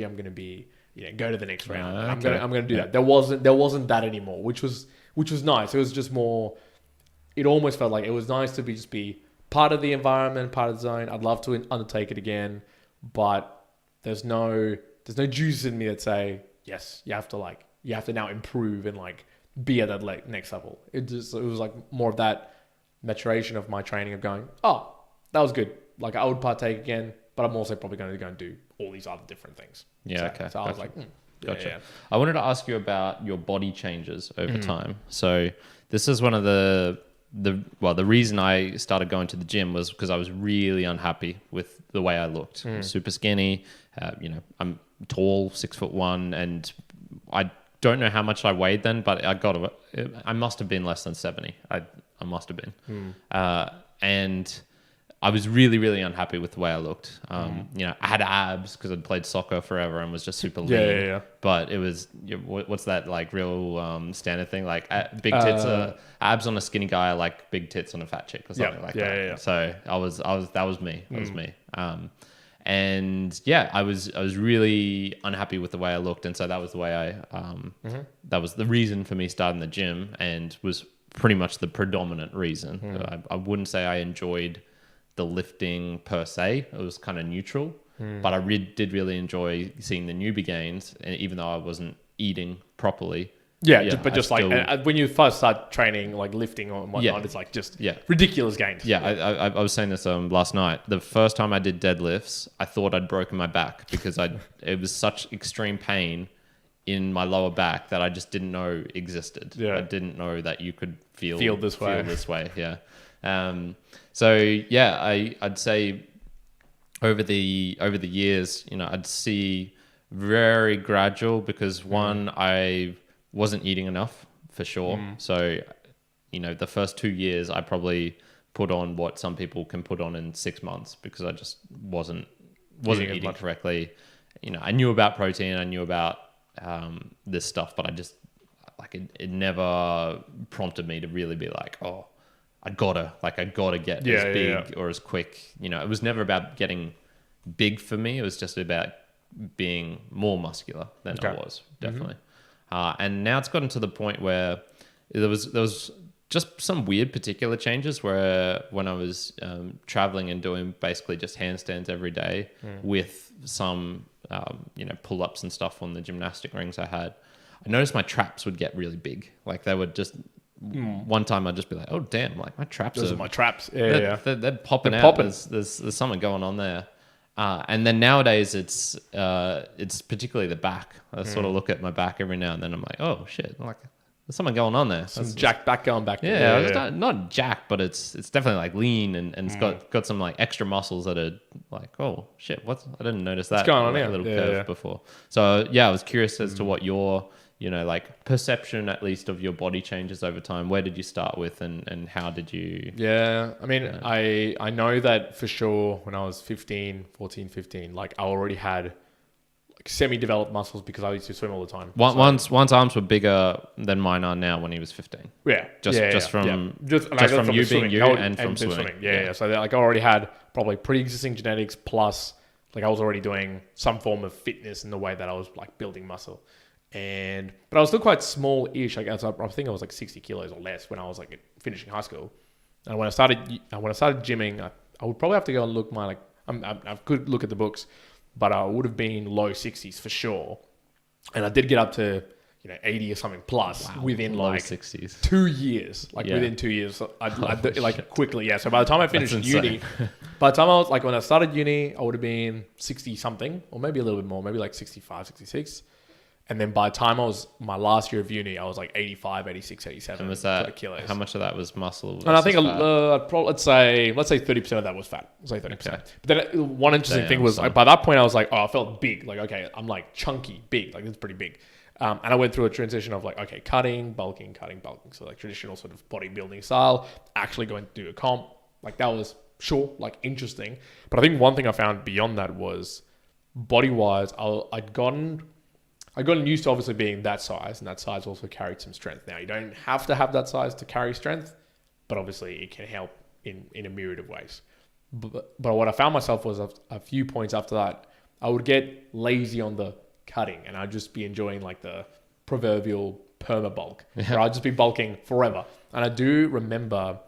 [SPEAKER 2] I'm going to be, go to the next round. I'm going to do that. There wasn't that anymore, which was nice. It was just more, it almost felt like it was nice to be part of the environment, part of the zone. I'd love to undertake it again, but there's no juice in me that say, yes, you have to now improve and like be at that next level. It was like more of that maturation of my training of going, that was good. Like I would partake again, but I'm also probably going to go and do all these other different things.
[SPEAKER 1] Yeah. Okay.
[SPEAKER 2] So I was like,
[SPEAKER 1] gotcha.
[SPEAKER 2] Yeah.
[SPEAKER 1] I wanted to ask you about your body changes over time. So this is one of the reason I started going to the gym was because I was really unhappy with the way I looked. Super skinny. I'm tall, 6'1", and I don't know how much I weighed then, but I must have been less than 70. I must have been. And I was really, really unhappy with the way I looked. I had abs because I'd played soccer forever and was just super lean.
[SPEAKER 2] Yeah.
[SPEAKER 1] But it was, what's that like real standard thing? Like big tits, abs on a skinny guy, like big tits on a fat chick or something like that.
[SPEAKER 2] Yeah.
[SPEAKER 1] So that was me. That was me. And yeah, I was really unhappy with the way I looked, and so that was the way that was the reason for me starting the gym, and was pretty much the predominant reason. I wouldn't say I enjoyed the lifting per se; it was kind of neutral. But I did really enjoy seeing the newbie gains, and even though I wasn't eating properly,
[SPEAKER 2] Yeah, but just
[SPEAKER 1] still,
[SPEAKER 2] like when you first start training, like lifting or whatnot,
[SPEAKER 1] Yeah.
[SPEAKER 2] it's like just
[SPEAKER 1] Yeah.
[SPEAKER 2] ridiculous gains.
[SPEAKER 1] Yeah, I was saying this last night. The first time I did deadlifts, I thought I'd broken my back because it was such extreme pain in my lower back that I just didn't know existed.
[SPEAKER 2] Yeah.
[SPEAKER 1] I didn't know that you could feel
[SPEAKER 2] this way.
[SPEAKER 1] Feel this way, yeah. So yeah, I'd say over the years, you know, I'd see very gradual because one, I wasn't eating enough for sure. So, you know, the first 2 years I probably put on what some people can put on in 6 months because I just wasn't eating correctly. You know, I knew about protein, I knew about this stuff, but I just like it never prompted me to really be like, oh, I gotta get as big or as quick. You know, it was never about getting big for me. It was just about being more muscular than I was, definitely. And now it's gotten to the point where there was just some weird particular changes where when I was traveling and doing basically just handstands every day with some pull-ups and stuff on the gymnastic rings I had, I noticed my traps would get really big. Like they would just one time I'd just be like, oh damn, like my traps
[SPEAKER 2] Those are my traps.
[SPEAKER 1] they're popping
[SPEAKER 2] They're
[SPEAKER 1] out.
[SPEAKER 2] popping.
[SPEAKER 1] There's something going on there. And then nowadays it's particularly the back. I sort of look at my back every now and then. I'm like, oh shit, like there's something going on there.
[SPEAKER 2] Some jacked back going back.
[SPEAKER 1] Yeah, it's not jacked, but it's definitely like lean and it's got some like extra muscles that are like, oh shit, I didn't notice that.
[SPEAKER 2] What's going on
[SPEAKER 1] like,
[SPEAKER 2] here?
[SPEAKER 1] little curve before. So yeah, I was curious as to what your like perception at least of your body changes over time. Where did you start with and how did you?
[SPEAKER 2] Yeah, I mean, I know that for sure when I was 15, like I already had like semi-developed muscles because I used to swim all the time.
[SPEAKER 1] Once arms were bigger than mine are now when he was 15.
[SPEAKER 2] Yeah.
[SPEAKER 1] Just from you being you and from swimming.
[SPEAKER 2] Yeah. So like I already had probably pre-existing genetics plus like I was already doing some form of fitness in the way that I was like building muscle. But I was still quite small-ish. Like I think I was like 60 kilos or less when I was like finishing high school. And when I started gymming, I would probably have to go and look I could look at the books, but I would have been low 60s for sure. And I did get up to 80 or something plus within
[SPEAKER 1] low
[SPEAKER 2] like
[SPEAKER 1] 60s.
[SPEAKER 2] 2 years. Within 2 years, so I like quickly. Yeah. So by the time I finished uni, by the time I was like when I started uni, I would have been 60 something or maybe a little bit more, maybe like 65, 66. And then by the time I was my last year of uni, I was like 85, 86, 87
[SPEAKER 1] and was that,
[SPEAKER 2] kilos.
[SPEAKER 1] How much of that was muscle?
[SPEAKER 2] And I think let's say 30% of that was fat. Let's say 30%. Okay. But then one interesting thing was like, by that point I was like, oh, I felt big. Like, okay, I'm like chunky, big. Like it's pretty big. And I went through a transition of like, okay, cutting, bulking. So like traditional sort of bodybuilding style, actually going to do a comp. Like that was sure, like interesting. But I think one thing I found beyond that was body-wise, I'd gotten used to obviously being that size, and that size also carried some strength. Now, you don't have to have that size to carry strength, but obviously it can help in a myriad of ways. But what I found myself was a few points after that, I would get lazy on the cutting, and I'd just be enjoying like the proverbial perma bulk, where I'd just be bulking forever. And I do remember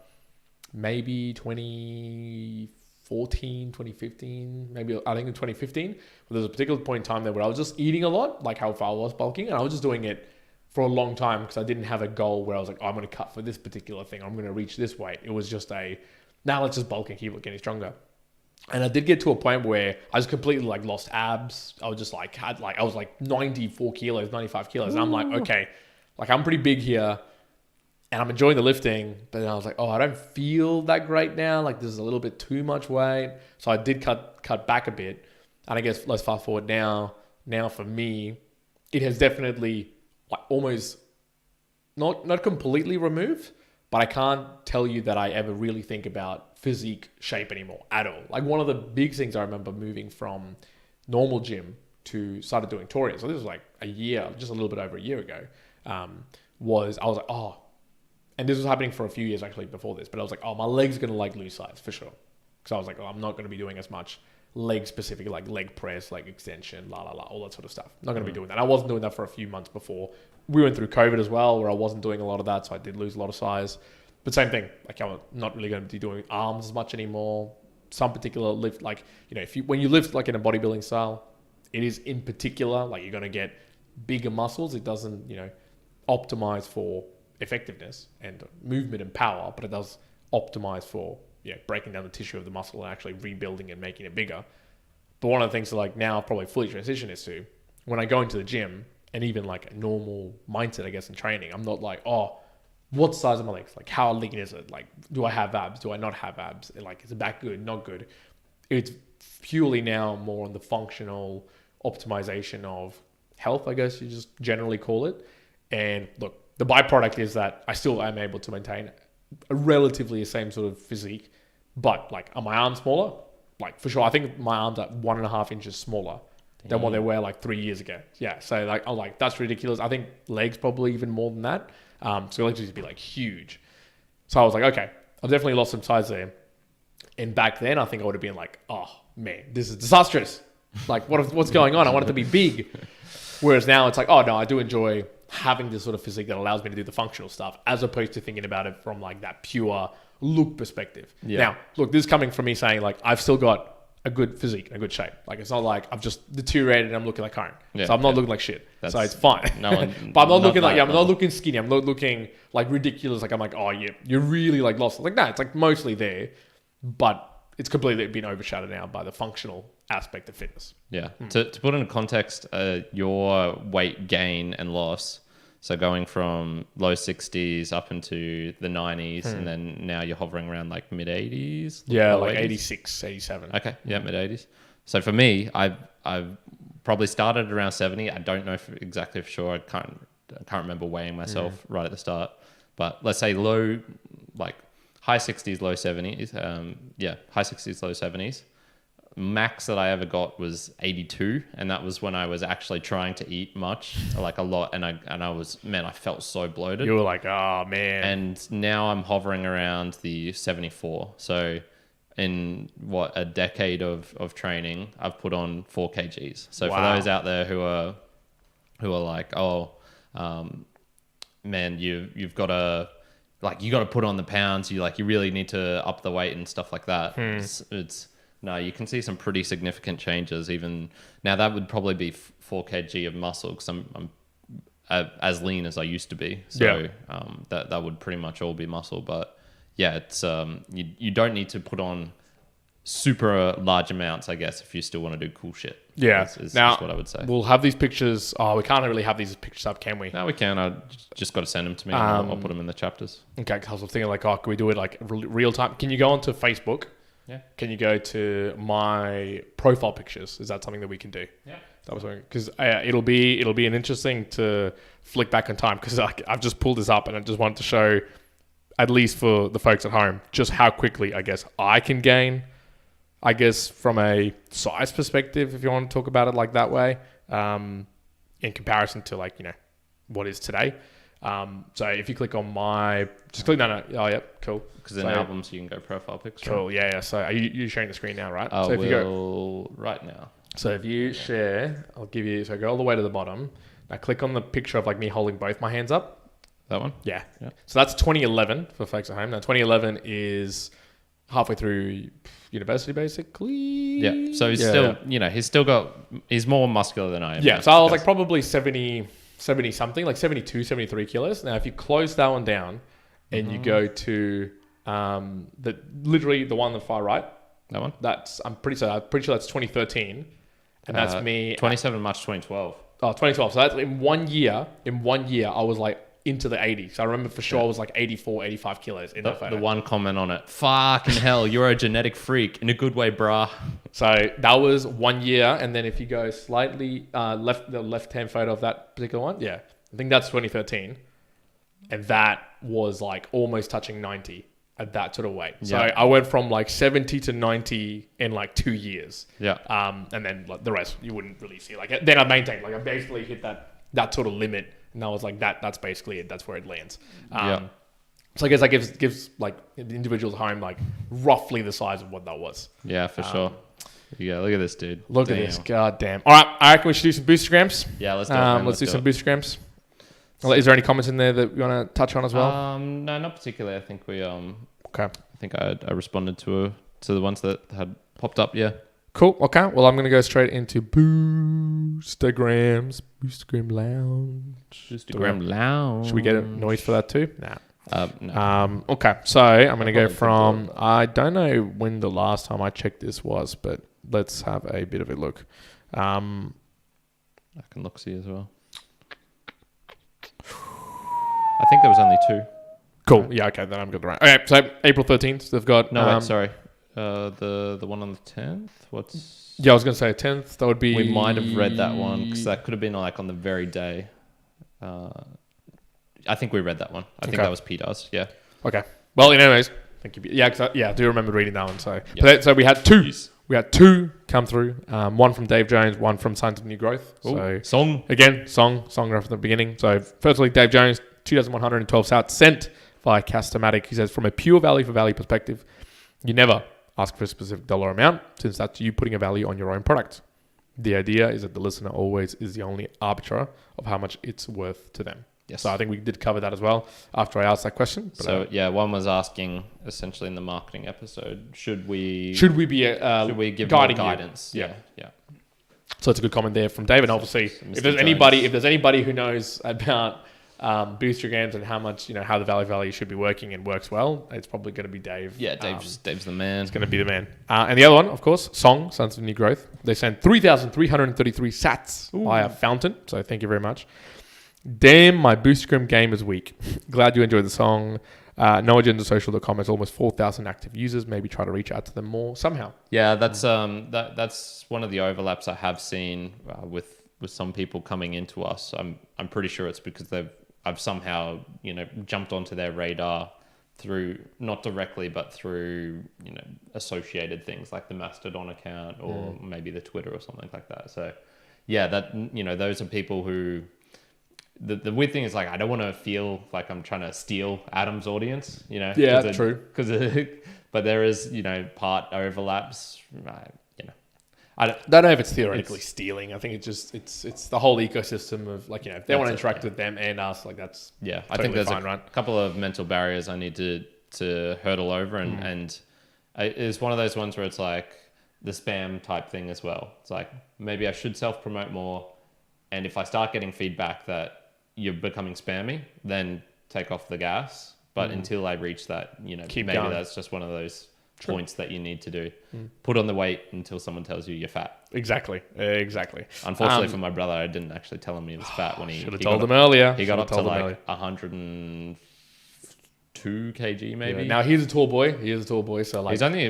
[SPEAKER 2] maybe 2014, 2015, maybe I think in 2015, there was a particular point in time there where I was just eating a lot, like how far I was bulking, and I was just doing it for a long time because I didn't have a goal where I was like, oh, I'm going to cut for this particular thing, I'm going to reach this weight. It was just now let's just bulk and keep getting stronger. And I did get to a point where I just completely like lost abs. I was just like, I was like 94 kilos, 95 kilos. And I'm like, okay, like I'm pretty big here and I'm enjoying the lifting, but then I was like, oh, I don't feel that great now. Like there's a little bit too much weight. So I did cut back a bit. And I guess let's fast forward now. Now for me, it has definitely like almost not completely removed, but I can't tell you that I ever really think about physique shape anymore at all. Like one of the big things I remember moving from normal gym to started doing Torian. So this was like a year, just a little bit over a year ago, I was like, oh, and this was happening for a few years actually before this, but I was like, oh, my leg's going to like lose size for sure. Because I was like, oh, I'm not going to be doing as much leg specific, like leg press, leg extension, all that sort of stuff. Not going to be doing that. I wasn't doing that for a few months before. We went through COVID as well, where I wasn't doing a lot of that. So I did lose a lot of size. But same thing, like I'm not really going to be doing arms as much anymore. Some particular lift, like, when you lift like in a bodybuilding style, it is in particular, like you're going to get bigger muscles. It doesn't, optimize for effectiveness and movement and power, but it does optimize for breaking down the tissue of the muscle and actually rebuilding and making it bigger. But one of the things that like now I've probably fully transitioned is to when I go into the gym and even like a normal mindset, I guess, in training, I'm not like, oh, what size are my legs? Like, how lean is it? Like, do I have abs? Do I not have abs? Like, is the back good? Not good? It's purely now more on the functional optimization of health, I guess you just generally call it. And look, the byproduct is that I still am able to maintain a relatively the same sort of physique, but like, are my arms smaller? Like, for sure, I think my arms are 1.5 inches smaller than what they were like 3 years ago. Yeah, so like, I'm like, that's ridiculous. I think legs probably even more than that. So legs used to be like huge. So I was like, okay, I've definitely lost some size there. And back then, I think I would have been like, oh man, this is disastrous. Like, what's going on? I want it to be big. Whereas now it's like, oh no, I do enjoy having this sort of physique that allows me to do the functional stuff, as opposed to thinking about it from like that pure look perspective. Yeah. Now, look, this is coming from me saying like, I've still got a good physique, a good shape. Like, it's not like I've just deteriorated and I'm looking like current. Yeah, so I'm not looking like shit. So it's fine. No one, but I'm not looking like, I'm not looking skinny. I'm not looking like ridiculous. Like, I'm like, oh yeah, you're really like lost. Like, no, it's like mostly there, but it's completely been overshadowed now by the functional aspect of fitness.
[SPEAKER 1] Yeah. To put in context, your weight gain and loss, so going from low 60s up into the 90s, and then now you're hovering around like mid 80s.
[SPEAKER 2] Yeah, like 80s? 86, 87.
[SPEAKER 1] Okay, yeah, mid 80s. So for me, I've probably started around 70. I don't know exactly for sure. I can't remember weighing myself right at the start. But let's say high 60s, low 70s. High 60s, low 70s. Max that I ever got was 82, and that was when I was actually trying to eat much, like a lot, and I felt so bloated.
[SPEAKER 2] You were like, oh man.
[SPEAKER 1] And now I'm hovering around the 74. So in a decade of training, I've put on 4 kgs. So for those out there who are like, oh, man, you've got to you got to put on the pounds. You really need to up the weight and stuff like that. No, you can see some pretty significant changes. Even now, that would probably be 4 kg of muscle because I'm as lean as I used to be. So that would pretty much all be muscle. But yeah, it's you don't need to put on super large amounts, I guess, if you still want to do cool shit.
[SPEAKER 2] Yeah,
[SPEAKER 1] is
[SPEAKER 2] now
[SPEAKER 1] what I would say.
[SPEAKER 2] We'll have these pictures. Oh, we can't really have these pictures up, can we?
[SPEAKER 1] No, we can. I just got to send them to me. And I'll put them in the chapters.
[SPEAKER 2] Okay, because I was thinking like, oh, can we do it like real time? Can you go onto Facebook?
[SPEAKER 1] Yeah.
[SPEAKER 2] Can you go to my profile pictures? Is that something that we can do?
[SPEAKER 1] Yeah.
[SPEAKER 2] That was because it'll be an interesting to flick back in time because I've just pulled this up and I just wanted to show, at least for the folks at home, just how quickly I guess I can gain. I guess from a size perspective, if you want to talk about it like that way, in comparison to what is today. So if you click on just click no. Oh, yep, cool.
[SPEAKER 1] Because in albums you can go profile pics.
[SPEAKER 2] Cool, right? Yeah. So are you sharing the screen now, right?
[SPEAKER 1] So
[SPEAKER 2] if you
[SPEAKER 1] go right now.
[SPEAKER 2] So if you share, I'll give you. So go all the way to the bottom. Now click on the picture of me holding both my hands up.
[SPEAKER 1] That one.
[SPEAKER 2] Yeah. So that's 2011 for folks at home. Now 2011 is halfway through university, basically.
[SPEAKER 1] Yeah. So he's more muscular than I am.
[SPEAKER 2] Yeah. So I was probably 70 something, like 72, 73 kilos. Now, if you close that one down and you go to literally the one on the far right,
[SPEAKER 1] that one,
[SPEAKER 2] I'm pretty sure that's 2013, and that's me.
[SPEAKER 1] 27 March 2012.
[SPEAKER 2] Oh, 2012. So that's in 1 year. In 1 year, I was into the 80s. So I remember for sure I was 84, 85 kilos in that photo. The one comment on it, fucking hell, you're a genetic freak in a good way, brah. So that was 1 year. And then if you go slightly the left-hand photo of that particular one, I think that's 2013. And that was almost touching 90 at that sort of weight. So I went from 70 to 90 in 2 years. Yeah. And then the rest you wouldn't really see. Then I maintained. I basically hit that sort of limit. And I was that's basically it. That's where it lands. So I guess that gives the individuals at home roughly the size of what that was. Yeah, for sure. Yeah, look at this dude. Look at this. God damn. All right, I reckon we should do some Boostagrams. Yeah, let's do it. Let's do some Boostagrams. Is there any comments in there that you want to touch on as well? No, not particularly. I think we okay. I think I responded to the ones that had popped up. Yeah. Cool. Okay. Well, I'm going to go straight into Boostagram Lounge.
[SPEAKER 1] Boostagram Lounge.
[SPEAKER 2] Should we get a noise for that too? Nah.
[SPEAKER 1] No.
[SPEAKER 2] Okay. So I'm going to go
[SPEAKER 1] probably could
[SPEAKER 2] from,
[SPEAKER 1] do it.
[SPEAKER 2] I don't know when the last time I checked this was, but let's have a bit of a look.
[SPEAKER 1] I can look see as well. I think there was only 2.
[SPEAKER 2] Cool. Yeah. Okay. Then I'm good. Right. Okay. So April 13th, they've got.
[SPEAKER 1] No, wait, sorry. The one on the 10th. What's?
[SPEAKER 2] Yeah, I was going to say 10th. That would be.
[SPEAKER 1] We might have read that one because that could have been like on the very day. I think we read that one. I think that was Peter's. Yeah.
[SPEAKER 2] Okay. Well, anyways, thank you. Yeah, I do remember reading that one. So,
[SPEAKER 1] Yep.
[SPEAKER 2] so we had 2. We had 2 come through. One from Dave Jones, one from Signs of New Growth.
[SPEAKER 1] Ooh,
[SPEAKER 2] So
[SPEAKER 1] song.
[SPEAKER 2] again, song right from the beginning. So firstly, Dave Jones, 2,112 sats sent via Castomatic. He says, from a pure value for value perspective, you never ask for a specific dollar amount since that's you putting a value on your own product. The idea is that the listener always is the only arbiter of how much it's worth to them.
[SPEAKER 1] Yes.
[SPEAKER 2] So I think we did cover that as well after I asked that question. But,
[SPEAKER 1] So one was asking essentially in the marketing episode, should we
[SPEAKER 2] should we
[SPEAKER 1] give
[SPEAKER 2] guiding
[SPEAKER 1] more
[SPEAKER 2] you?
[SPEAKER 1] guidance?
[SPEAKER 2] Yeah.
[SPEAKER 1] Yeah.
[SPEAKER 2] So it's a good comment there from David. Obviously,
[SPEAKER 1] Mr.
[SPEAKER 2] if there's anybody who knows about Boostagrams and how much how the value should be working and works well, it's probably going to be Dave.
[SPEAKER 1] Yeah, Dave's the man.
[SPEAKER 2] It's going to be the man. And the other one, of course, S.O.N.G, Sons of New Growth. They sent 3,333 sats via Fountain. So thank you very much. Damn, my Boostagram game is weak. Glad you enjoyed the song. NoAgendaSocial.com has almost 4,000 active users. Maybe try to reach out to them more somehow.
[SPEAKER 1] Yeah, that's one of the overlaps I have seen with some people coming into us. I'm pretty sure it's because I've somehow jumped onto their radar through, not directly, but through associated things like the Mastodon account or maybe the Twitter or something like that. So yeah, that those are people who. The weird thing is, like, I don't want to feel like I'm trying to steal Adam's audience,
[SPEAKER 2] Yeah, true.
[SPEAKER 1] But there is, part overlaps.
[SPEAKER 2] I don't know if it's theoretically stealing. I think it's the whole ecosystem of if they want to interact with them and us, that's
[SPEAKER 1] I think there's
[SPEAKER 2] fine,
[SPEAKER 1] a
[SPEAKER 2] right?
[SPEAKER 1] couple of mental barriers I need to hurdle over, and it's one of those ones where it's like the spam type thing as well. It's like maybe I should self promote more, and if I start getting feedback that you're becoming spammy, then take off the gas. But until I reach that,
[SPEAKER 2] Keep
[SPEAKER 1] maybe
[SPEAKER 2] going.
[SPEAKER 1] that's just one of those points that you need to do. Put on the weight until someone tells you you're fat.
[SPEAKER 2] Exactly.
[SPEAKER 1] Unfortunately for my brother, I didn't actually tell him he was fat when he
[SPEAKER 2] Should have
[SPEAKER 1] he
[SPEAKER 2] told
[SPEAKER 1] got
[SPEAKER 2] him
[SPEAKER 1] up,
[SPEAKER 2] earlier.
[SPEAKER 1] He got up
[SPEAKER 2] Should've
[SPEAKER 1] to
[SPEAKER 2] told him
[SPEAKER 1] like
[SPEAKER 2] earlier.
[SPEAKER 1] 102 kg maybe.
[SPEAKER 2] Yeah. Now he's a tall boy. So
[SPEAKER 1] He's only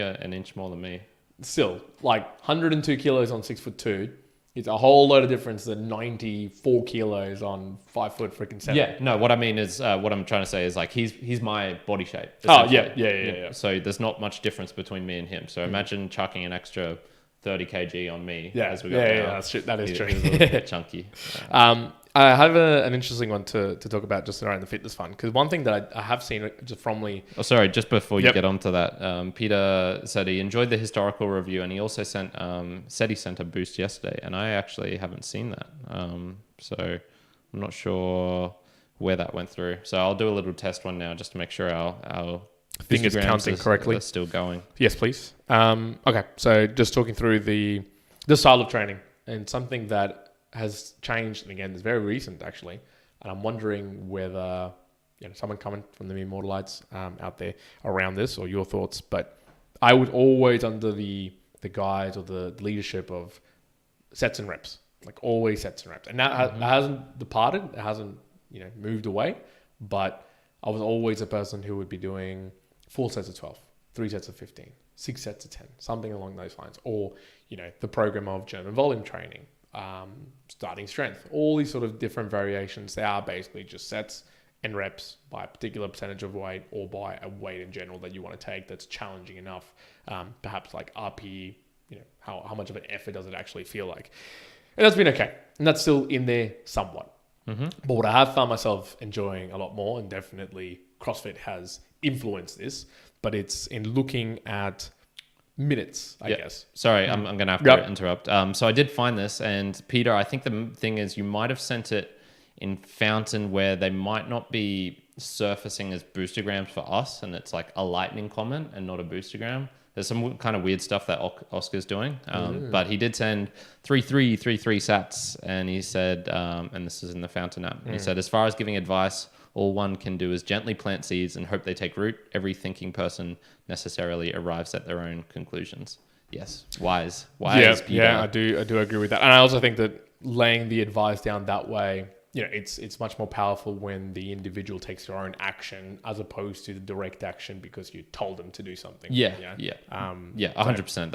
[SPEAKER 1] an inch more than me.
[SPEAKER 2] still 102 kilos on 6'2". It's a whole lot of difference than 94 kilos on 5 foot freaking 7.
[SPEAKER 1] Yeah, no. What I mean is, what I'm trying to say is he's my body shape.
[SPEAKER 2] Oh
[SPEAKER 1] essentially.
[SPEAKER 2] yeah.
[SPEAKER 1] So there's not much difference between me and him. So imagine chucking an extra 30 kg on me. As we go down.
[SPEAKER 2] That's true. That is true.
[SPEAKER 1] He's a little bit chunky.
[SPEAKER 2] I have an interesting one to talk about just around the fitness fund, because one thing that I have seen just from
[SPEAKER 1] Oh, sorry. Just before you
[SPEAKER 2] Yep.
[SPEAKER 1] get onto that, Peter said he enjoyed the historical review, and he also said he sent a boost yesterday, and I actually haven't seen that. So I'm not sure where that went through. So I'll do a little test one now just to make sure our
[SPEAKER 2] thing is
[SPEAKER 1] Boostograms
[SPEAKER 2] counting correctly.
[SPEAKER 1] are still going.
[SPEAKER 2] Yes, please. Okay, so just talking through the style of training, and something that has changed, and again, it's very recent actually, and I'm wondering whether someone coming from the Immortalites out there around this, or your thoughts. But I was always under the guise or the leadership of sets and reps, always sets and reps, and that hasn't departed, it hasn't moved away, but I was always a person who would be doing 4 sets of 12, 3 sets of 15, 6 sets of 10, something along those lines, or the program of German volume training, starting strength, all these sort of different variations. They are basically just sets and reps by a particular percentage of weight, or by a weight in general that you want to take that's challenging enough, perhaps like RPE, how much of an effort does it actually feel like. And that's been okay, and that's still in there somewhat. But what I have found myself enjoying a lot more, and definitely CrossFit has influenced this, but it's in looking at minutes, I guess.
[SPEAKER 1] Sorry, I'm going to have to interrupt. So I did find this, and Peter, I think the thing is you might have sent it in Fountain where they might not be surfacing as boostergrams for us, and it's like a lightning comment and not a boostergram. There's some kind of weird stuff that Oscar's doing, but he did send 3-3 sats, and he said, and this is in the Fountain app, and he said, as far as giving advice, all one can do is gently plant seeds and hope they take root. Every thinking person necessarily arrives at their own conclusions. Yes, wise, Peter.
[SPEAKER 2] Yeah, I do agree with that, and I also think that laying the advice down that way, it's much more powerful when the individual takes their own action as opposed to the direct action because you told them to do something.
[SPEAKER 1] Yeah, 100%.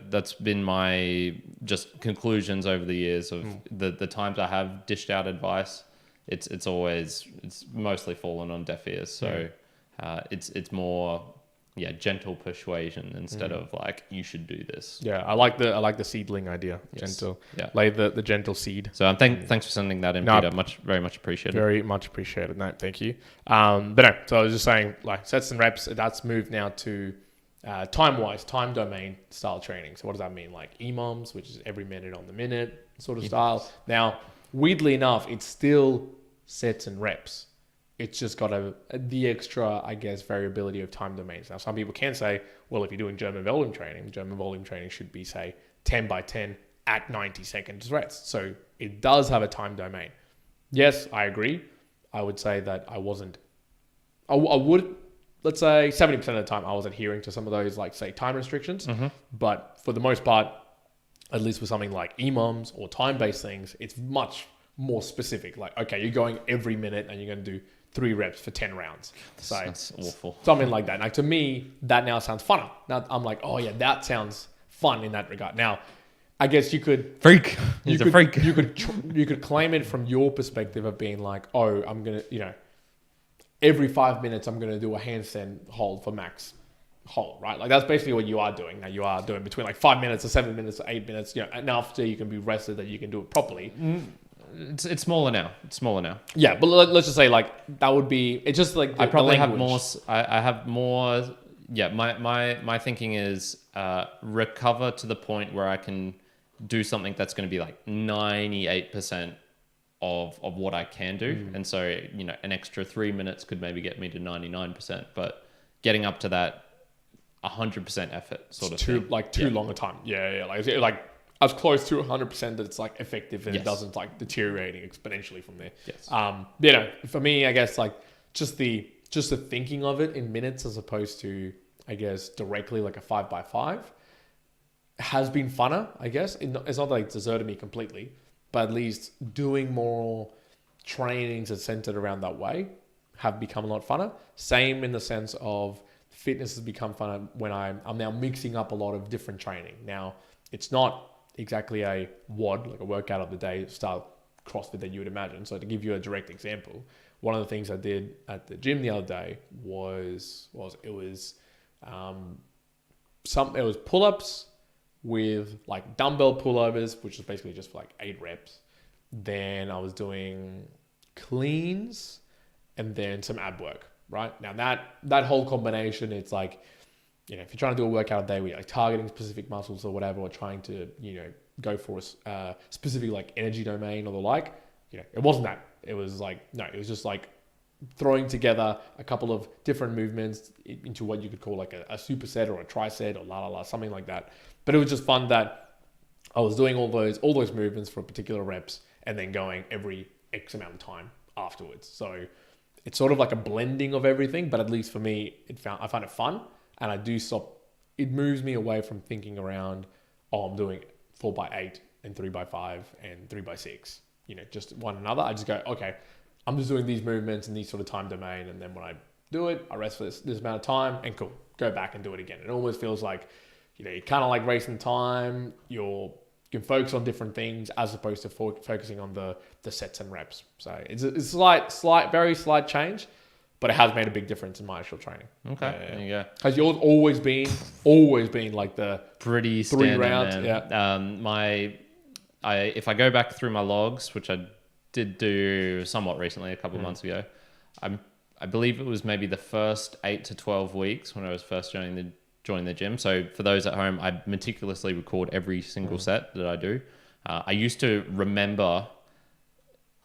[SPEAKER 1] That's been my just conclusions over the years of the times I have dished out advice. It's mostly fallen on deaf ears. So it's more gentle persuasion instead of like, you should do this.
[SPEAKER 2] Yeah, I like the seedling idea.
[SPEAKER 1] Yes.
[SPEAKER 2] Gentle.
[SPEAKER 1] Yeah.
[SPEAKER 2] Lay the gentle seed.
[SPEAKER 1] So thanks for sending that in, Peter. Very much appreciated.
[SPEAKER 2] Very much appreciated. No, thank you. But no, so I was just saying, like, sets and reps, that's moved now to time-wise, time domain style training. So what does that mean? Like EMOMs, which is every minute on the minute sort of style. Now, weirdly enough, it's still sets and reps. It's just got the extra, I guess, variability of time domains. Now, some people can say, well, if you're doing German volume training should be, say, 10 by 10 at 90 seconds rest. So it does have a time domain. Yes, I agree. I would say that I would, let's say 70% of the time I was adhering to some of those, like, say, time restrictions. But for the most part, at least with something like EMOMs or time-based things, it's much more specific. Like, okay, you're going every minute and you're going to do 3 reps for 10 rounds. So
[SPEAKER 1] that's awful.
[SPEAKER 2] Something like that. Like, to me, that now sounds funner. Now I'm like, oh yeah, that sounds fun in that regard. Now, I guess you could
[SPEAKER 1] freak. He's a freak.
[SPEAKER 2] You could claim it from your perspective of being like, oh, I'm gonna, every 5 minutes I'm gonna do a handstand hold for max hold, right? Like, that's basically what you are doing. Now you are doing between like 5 minutes or 7 minutes or 8 minutes, enough so you can be rested that you can do it properly.
[SPEAKER 1] It's smaller now.
[SPEAKER 2] Yeah, but let's just say, like, that would be, it's just like
[SPEAKER 1] I probably have more. I have more. Yeah, my thinking is recover to the point where I can do something that's going to be like 98% of what I can do, and so an extra 3 minutes could maybe get me to 99%, but getting up to that 100% effort sort of thing.
[SPEAKER 2] Like too long a time. Yeah. Like as close to 100% that it's like effective and
[SPEAKER 1] Yes.
[SPEAKER 2] it doesn't like deteriorating exponentially from there.
[SPEAKER 1] Yes.
[SPEAKER 2] For me, I guess like just the thinking of it in minutes as opposed to, I guess, directly like a 5x5 has been funner, I guess. It's not like it's deserted me completely, but at least doing more trainings that centered around that way have become a lot funner. Same in the sense of fitness has become funner when I'm now mixing up a lot of different training. Now, it's not exactly a WOD, like a workout of the day style CrossFit that you would imagine. So to give you a direct example, one of the things I did at the gym the other day was pull-ups with like dumbbell pullovers, which is basically just for like 8 reps. Then I was doing cleans and then some ab work, right? Now that whole combination, it's like, if you're trying to do a workout a day where you're like targeting specific muscles or whatever, or trying to, go for a specific like energy domain or the like, it wasn't that. It was like, no, it was just like throwing together a couple of different movements into what you could call like a superset or a triset or something like that. But it was just fun that I was doing all those movements for particular reps and then going every X amount of time afterwards. So it's sort of like a blending of everything, but at least for me, I find it fun. And I do stop, it moves me away from thinking around, I'm doing 4x8 and 3x5 and 3x6, just one another. I just go, okay, I'm just doing these movements in these sort of time domain. And then when I do it, I rest for this amount of time and cool, go back and do it again. It almost feels like, you're kind of like racing time. You can focus on different things as opposed to focusing on the sets and reps. So it's a very slight change, but it has made a big difference in my actual training.
[SPEAKER 1] Okay, there you go.
[SPEAKER 2] Has yours always been like the
[SPEAKER 1] pretty
[SPEAKER 2] 3
[SPEAKER 1] standard,
[SPEAKER 2] rounds?
[SPEAKER 1] man.
[SPEAKER 2] Yeah.
[SPEAKER 1] If I go back through my logs, which I did do somewhat recently, a couple of months ago, I believe it was maybe the first 8 to 12 weeks when I was first joining the gym. So for those at home, I meticulously record every single set that I do. I used to remember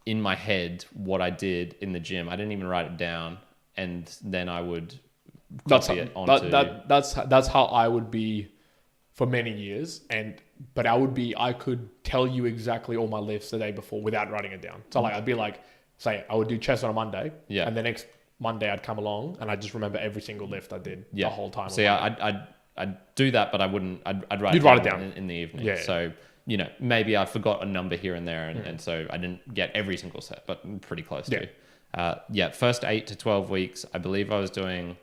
[SPEAKER 1] in my head what I did in the gym. I didn't even write it down, and then I would copy it onto.
[SPEAKER 2] That's how I would be for many years, but I could tell you exactly all my lifts the day before without writing it down. So like I'd be like, say I would do chest on a Monday, and the next Monday I'd come along and I just remember every single lift I did the whole time.
[SPEAKER 1] See, I'd do that, but I wouldn't. I'd write it down in the evening.
[SPEAKER 2] Yeah.
[SPEAKER 1] So maybe I forgot a number here and there, and so I didn't get every single set, but pretty close to. First 8 to 12 weeks, I believe I was doing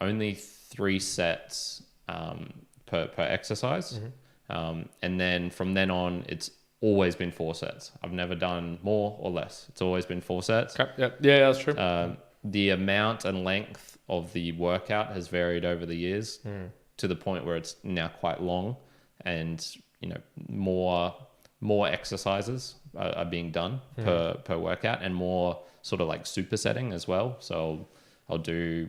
[SPEAKER 1] only 3 sets per exercise. And then from then on, it's always been 4 sets. I've never done more or less. It's always been 4 sets.
[SPEAKER 2] Okay. Yeah, that's true.
[SPEAKER 1] The amount and length of the workout has varied over the years to the point where it's now quite long, and more exercises are being done per workout, and more sort of like supersetting as well. So I'll do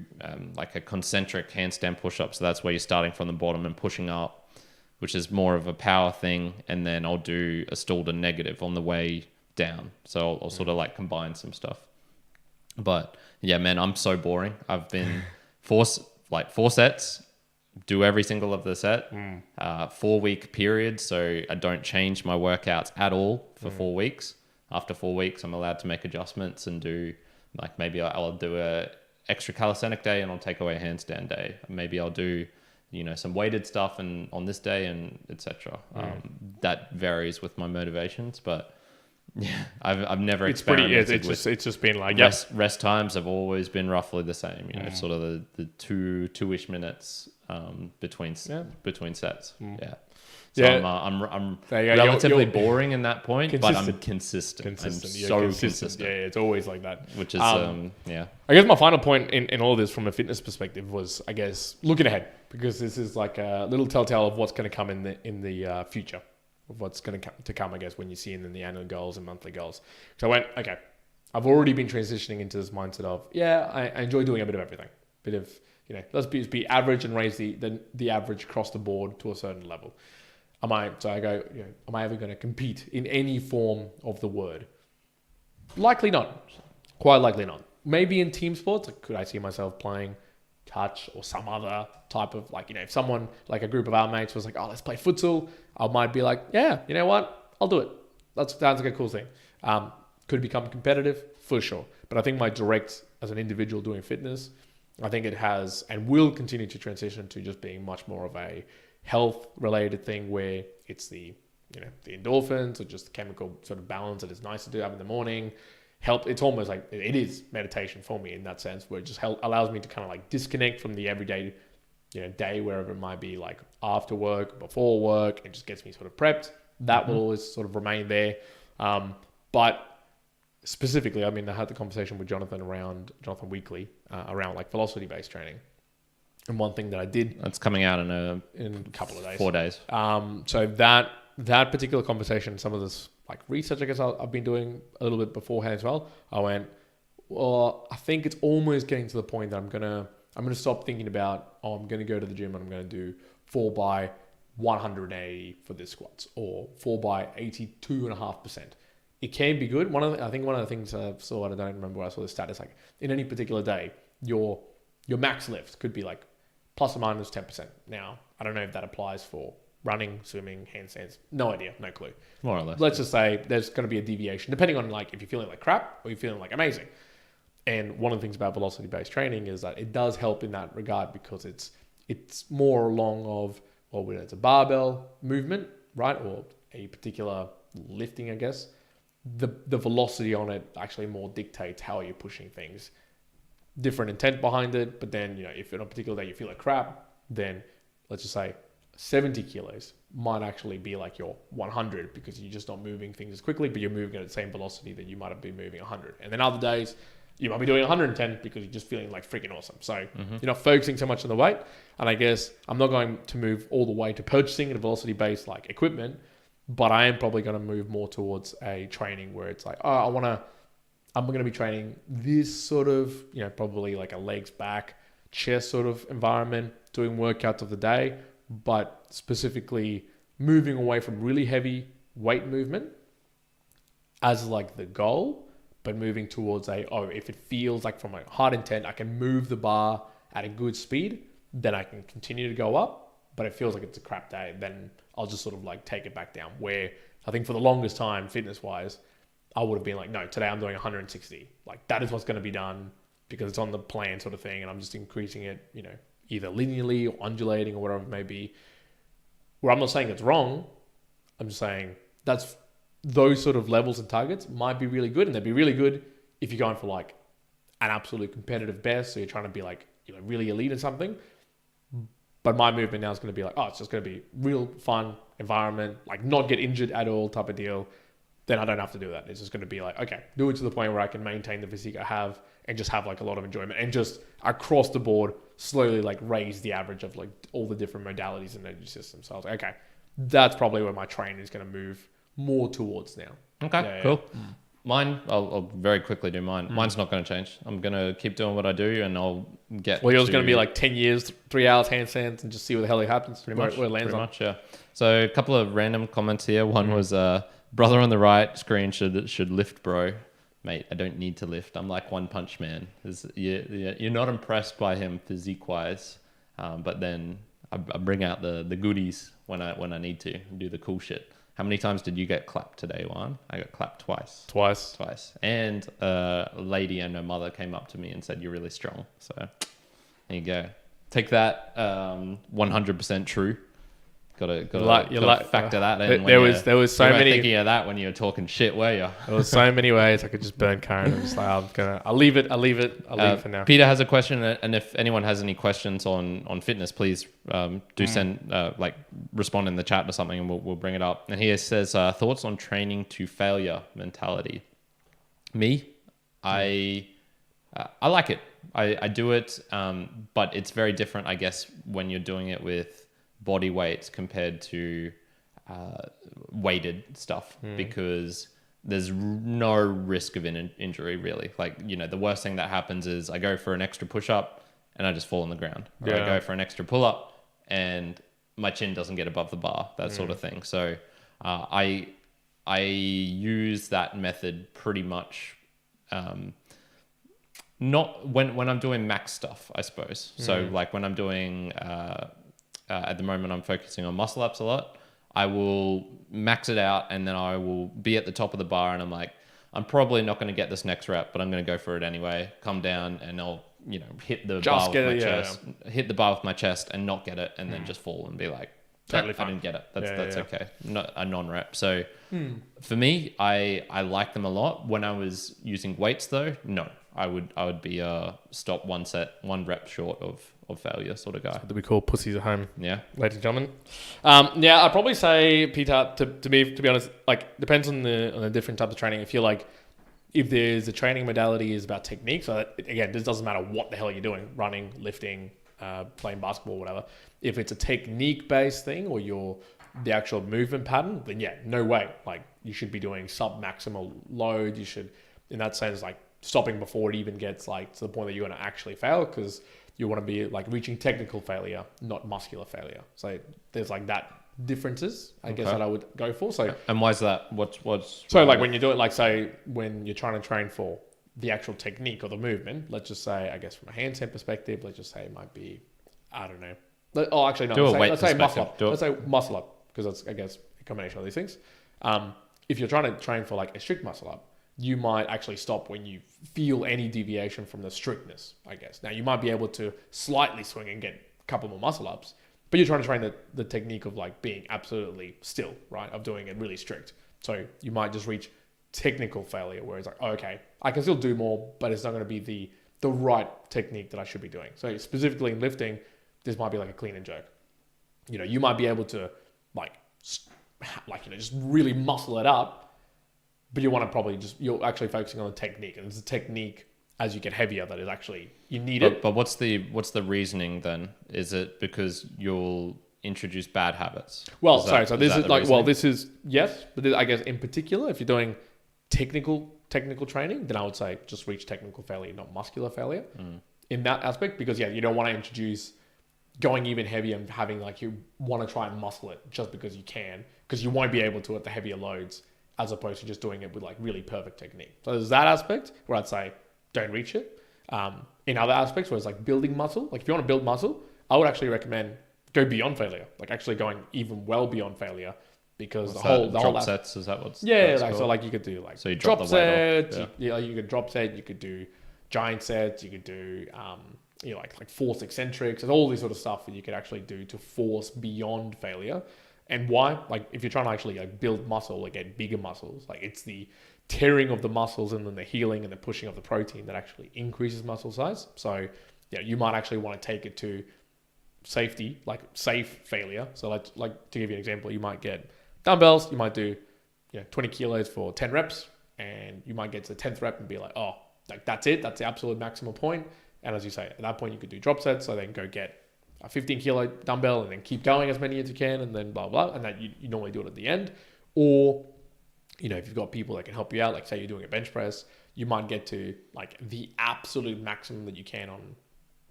[SPEAKER 1] like a concentric handstand push-up. So that's where you're starting from the bottom and pushing up, which is more of a power thing. And then I'll do a stool to negative on the way down. So I'll sort of like combine some stuff. But yeah, man, I'm so boring. I've been 4 sets, do every single of the set, 4-week period. So I don't change my workouts at all for 4 weeks. After 4 weeks, I'm allowed to make adjustments and do like, maybe I'll do a extra calisthenic day and I'll take away a handstand day. Maybe I'll do, some weighted stuff and on this day and etc. That varies with my motivations, but yeah, I've never experimented with.
[SPEAKER 2] It's just been like
[SPEAKER 1] rest times have always been roughly the same. Sort of the 2-ish minutes between sets. So I'm relatively boring in that point, but I'm consistent. I'm so consistent.
[SPEAKER 2] Yeah, it's always like that.
[SPEAKER 1] Which is
[SPEAKER 2] I guess my final point in all of this from a fitness perspective was, I guess, looking ahead, because this is like a little telltale of what's going to come in the future, of what's going to come, I guess, when you see in the annual goals and monthly goals. So I went, okay, I've already been transitioning into this mindset of, I enjoy doing a bit of everything. Bit of, let's be average and raise the average across the board to a certain level. Am I ever going to compete in any form of the word? Likely not. Quite likely not. Maybe in team sports, could I see myself playing touch or some other type of, if someone, like a group of our mates was like, oh, let's play futsal, I might be like, yeah, you know what? I'll do it. That sounds like a cool thing. Could become competitive, for sure. But I think my direct, as an individual doing fitness, I think it has and will continue to transition to just being much more of a health related thing, where it's the endorphins or just the chemical sort of balance that is nice to do have in the morning. It's almost like it is meditation for me in that sense, where it just allows me to kind of like disconnect from the everyday day, wherever it might be, like after work, before work. It just gets me sort of prepped. That will always sort of remain there. But specifically, I had the conversation with Jonathan Weekly around like velocity based training. And one thing that I did...
[SPEAKER 1] That's coming out in a
[SPEAKER 2] couple of days.
[SPEAKER 1] 4 days.
[SPEAKER 2] So that particular conversation, some of this like research, I guess I've been doing a little bit beforehand as well. I went, well, I think it's almost getting to the point that I'm gonna stop thinking about, I'm gonna go to the gym and I'm gonna do 4 by 180 for the squats, or 4 by 82.5%. It can be good. I think one of the things I saw, and I don't remember where I saw the stat, is like in any particular day, your max lift could be like plus or minus 10%. Now, I don't know if that applies for running, swimming, handstands. No idea, no clue.
[SPEAKER 1] More or less.
[SPEAKER 2] Let's just say there's going to be a deviation, depending on like if you're feeling like crap or you're feeling like amazing. And one of the things about velocity-based training is that it does help in that regard, because it's more along of, well, whether it's a barbell movement, right, or a particular lifting, I guess, the velocity on it actually more dictates how you're pushing things. Different intent behind it, but then, if on a particular day you feel like crap, then let's just say 70 kilos might actually be like your 100, because you're just not moving things as quickly, but you're moving at the same velocity that you might have been moving 100. And then other days you might be doing 110 because you're just feeling like freaking awesome. So you're not focusing so much on the weight. And I guess I'm not going to move all the way to purchasing a velocity based like equipment, but I am probably going to move more towards a training where it's like, I'm going to be training this sort of, probably like a legs, back, chest sort of environment, doing workouts of the day, but specifically moving away from really heavy weight movement as like the goal, but moving towards if it feels like from a hard intent, I can move the bar at a good speed, then I can continue to go up. But it feels like it's a crap day, then I'll just sort of like take it back down. Where I think for the longest time, fitness wise, I would have been like, no, today I'm doing 160. Like that is what's going to be done because it's on the plan sort of thing. And I'm just increasing it, you know, either linearly or undulating or whatever it may be. Where I'm not saying it's wrong. I'm just saying that's those sort of levels and targets might be really good. And they'd be really good if you're going for like an absolute competitive best. So you're trying to be like, you know, really elite in something. But my movement now is going to be like, oh, it's just going to be real fun environment, like not get injured at all type of deal. Then I don't have to do that. It's just going to be like, okay, do it to the point where I can maintain the physique I have and just have like a lot of enjoyment and just across the board slowly like raise the average of like all the different modalities and energy systems. So I was like, okay, that's probably where my training is going to move more towards now.
[SPEAKER 1] Okay, cool. Mine, I'll very quickly do mine. Mine's not going to change. I'm going to keep doing what I do and I'll get
[SPEAKER 2] Well, yours is going to be like 10 years, 3 hours handstands and just see what the hell it happens. Pretty much, where it lands
[SPEAKER 1] pretty
[SPEAKER 2] on.
[SPEAKER 1] much, yeah. So a couple of random comments here. One was, brother on the right screen should lift, bro. Mate, I don't need to lift. I'm like One Punch Man. You're not impressed by him physique-wise, but then I bring out the goodies when I need to do the cool shit. How many times did you get clapped today, Juan? I got clapped twice. Twice. And a lady and her mother came up to me and said, you're really strong. So there you go. Take that 100% true. Gotta factor that in.
[SPEAKER 2] There was so many
[SPEAKER 1] thinking of that when you were talking shit, were you?
[SPEAKER 2] There was so many ways I could just burn Karen. I'm just like, I'll leave it for now.
[SPEAKER 1] Peter has a question, and if anyone has any questions on fitness, please do send respond in the chat or something, and we'll bring it up. And he says thoughts on training to failure mentality. Me, I like it. I do it, but it's very different, I guess, when you're doing it with body weights compared to weighted stuff because there's no risk of an injury really. Like, you know, the worst thing that happens is I go for an extra push up and I just fall on the ground. Or I go for an extra pull up and my chin doesn't get above the bar, that sort of thing. So I use that method pretty much not when I'm doing max stuff, I suppose. So like when I'm doing at the moment, I'm focusing on muscle ups a lot. I will max it out and then I will be at the top of the bar and I'm like, I'm probably not going to get this next rep, but I'm going to go for it anyway. Come down and I'll, you know, hit the bar with my chest, hit the bar with my chest and not get it and then just fall and be like, totally fine. I didn't get it. That's okay. Not a non-rep. So for me, I like them a lot. When I was using weights though, no, I would be a stop one rep short of failure sort of guy.
[SPEAKER 2] That we call pussies at home.
[SPEAKER 1] Yeah.
[SPEAKER 2] Ladies and gentlemen. I'd probably say, Peter, to be honest, like depends on the different type of training. I feel like if there's a training modality is about technique, so that, again, this doesn't matter what the hell you're doing, running, lifting, playing basketball, whatever. If it's a technique-based thing or the actual movement pattern, then yeah, no way. Like you should be doing sub-maximal load. You should, in that sense, like stopping before it even gets like to the point that you're going to actually fail because you want to be like reaching technical failure, not muscular failure. So there's like that differences, I guess, that I would go for. So
[SPEAKER 1] and why is that? What's
[SPEAKER 2] so like when you do it, like say when you're trying to train for the actual technique or the movement, let's just say, I guess from a handstand perspective, let's just say it might be, I don't know. Let's say muscle up. Let's say muscle up because that's, I guess, a combination of these things. If you're trying to train for like a strict muscle up, you might actually stop when you feel any deviation from the strictness, I guess. Now, you might be able to slightly swing and get a couple more muscle ups, but you're trying to train the technique of like being absolutely still, right? Of doing it really strict. So you might just reach technical failure where it's like, oh, okay, I can still do more, but it's not going to be the right technique that I should be doing. So specifically in lifting, this might be like a clean and jerk. You know, you might be able to just really muscle it up, but you want to probably you're actually focusing on the technique. And it's a technique as you get heavier that is actually, you need it.
[SPEAKER 1] But what's the reasoning then? Is it because you'll introduce bad habits?
[SPEAKER 2] Well, so this is like, well, this is, yes, but I guess in particular, if you're doing technical training, then I would say just reach technical failure, not muscular failure in that aspect, because yeah, you don't want to introduce going even heavier and having like, you want to try and muscle it just because you can, because you won't be able to at the heavier loads, as opposed to just doing it with like really perfect technique. So there's that aspect where I'd say don't reach it. In in other aspects where it's like building muscle. Like if you want to build muscle, I would actually recommend go beyond failure, like actually going even well beyond failure, because
[SPEAKER 1] What's
[SPEAKER 2] the whole
[SPEAKER 1] drop sets, is that what's
[SPEAKER 2] yeah,
[SPEAKER 1] that's
[SPEAKER 2] like,
[SPEAKER 1] called?
[SPEAKER 2] so like you could do like
[SPEAKER 1] So you drop
[SPEAKER 2] drop
[SPEAKER 1] the weight off,
[SPEAKER 2] sets, you could drop set, you could do giant sets, you could do like force eccentrics, and all this sort of stuff that you could actually do to force beyond failure. And why? Like if you're trying to actually like build muscle or get bigger muscles, like it's the tearing of the muscles and then the healing and the pushing of the protein that actually increases muscle size. So yeah, you might actually want to take it to safety, like safe failure. So like to give you an example, you might get dumbbells, you might do 20 kilos for 10 reps, and you might get to the 10th rep and be like, oh, like that's it, that's the absolute maximum point. And as you say, at that point you could do drop sets, so then go get a 15 kilo dumbbell and then keep going as many as you can, and then blah blah, and that you normally do it at the end. Or if you've got people that can help you out, like say you're doing a bench press, you might get to like the absolute maximum that you can on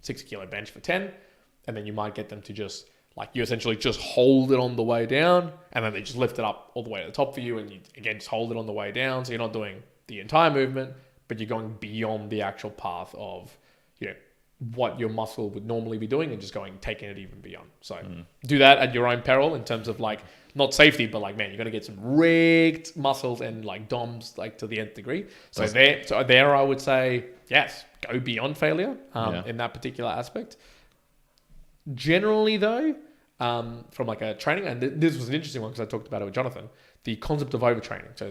[SPEAKER 2] 60 kilo bench for 10, and then you might get them to just like you essentially just hold it on the way down, and then they just lift it up all the way to the top for you, and you again just hold it on the way down, so you're not doing the entire movement, but you're going beyond the actual path of what your muscle would normally be doing, and just taking it even beyond. So do that at your own peril in terms of like not safety, but like, man, you're gonna get some rigged muscles and like DOMs like to the nth degree. So there I would say yes, go beyond failure in that particular aspect. Generally though, from like a training, and this was an interesting one because I talked about it with Jonathan, the concept of overtraining. So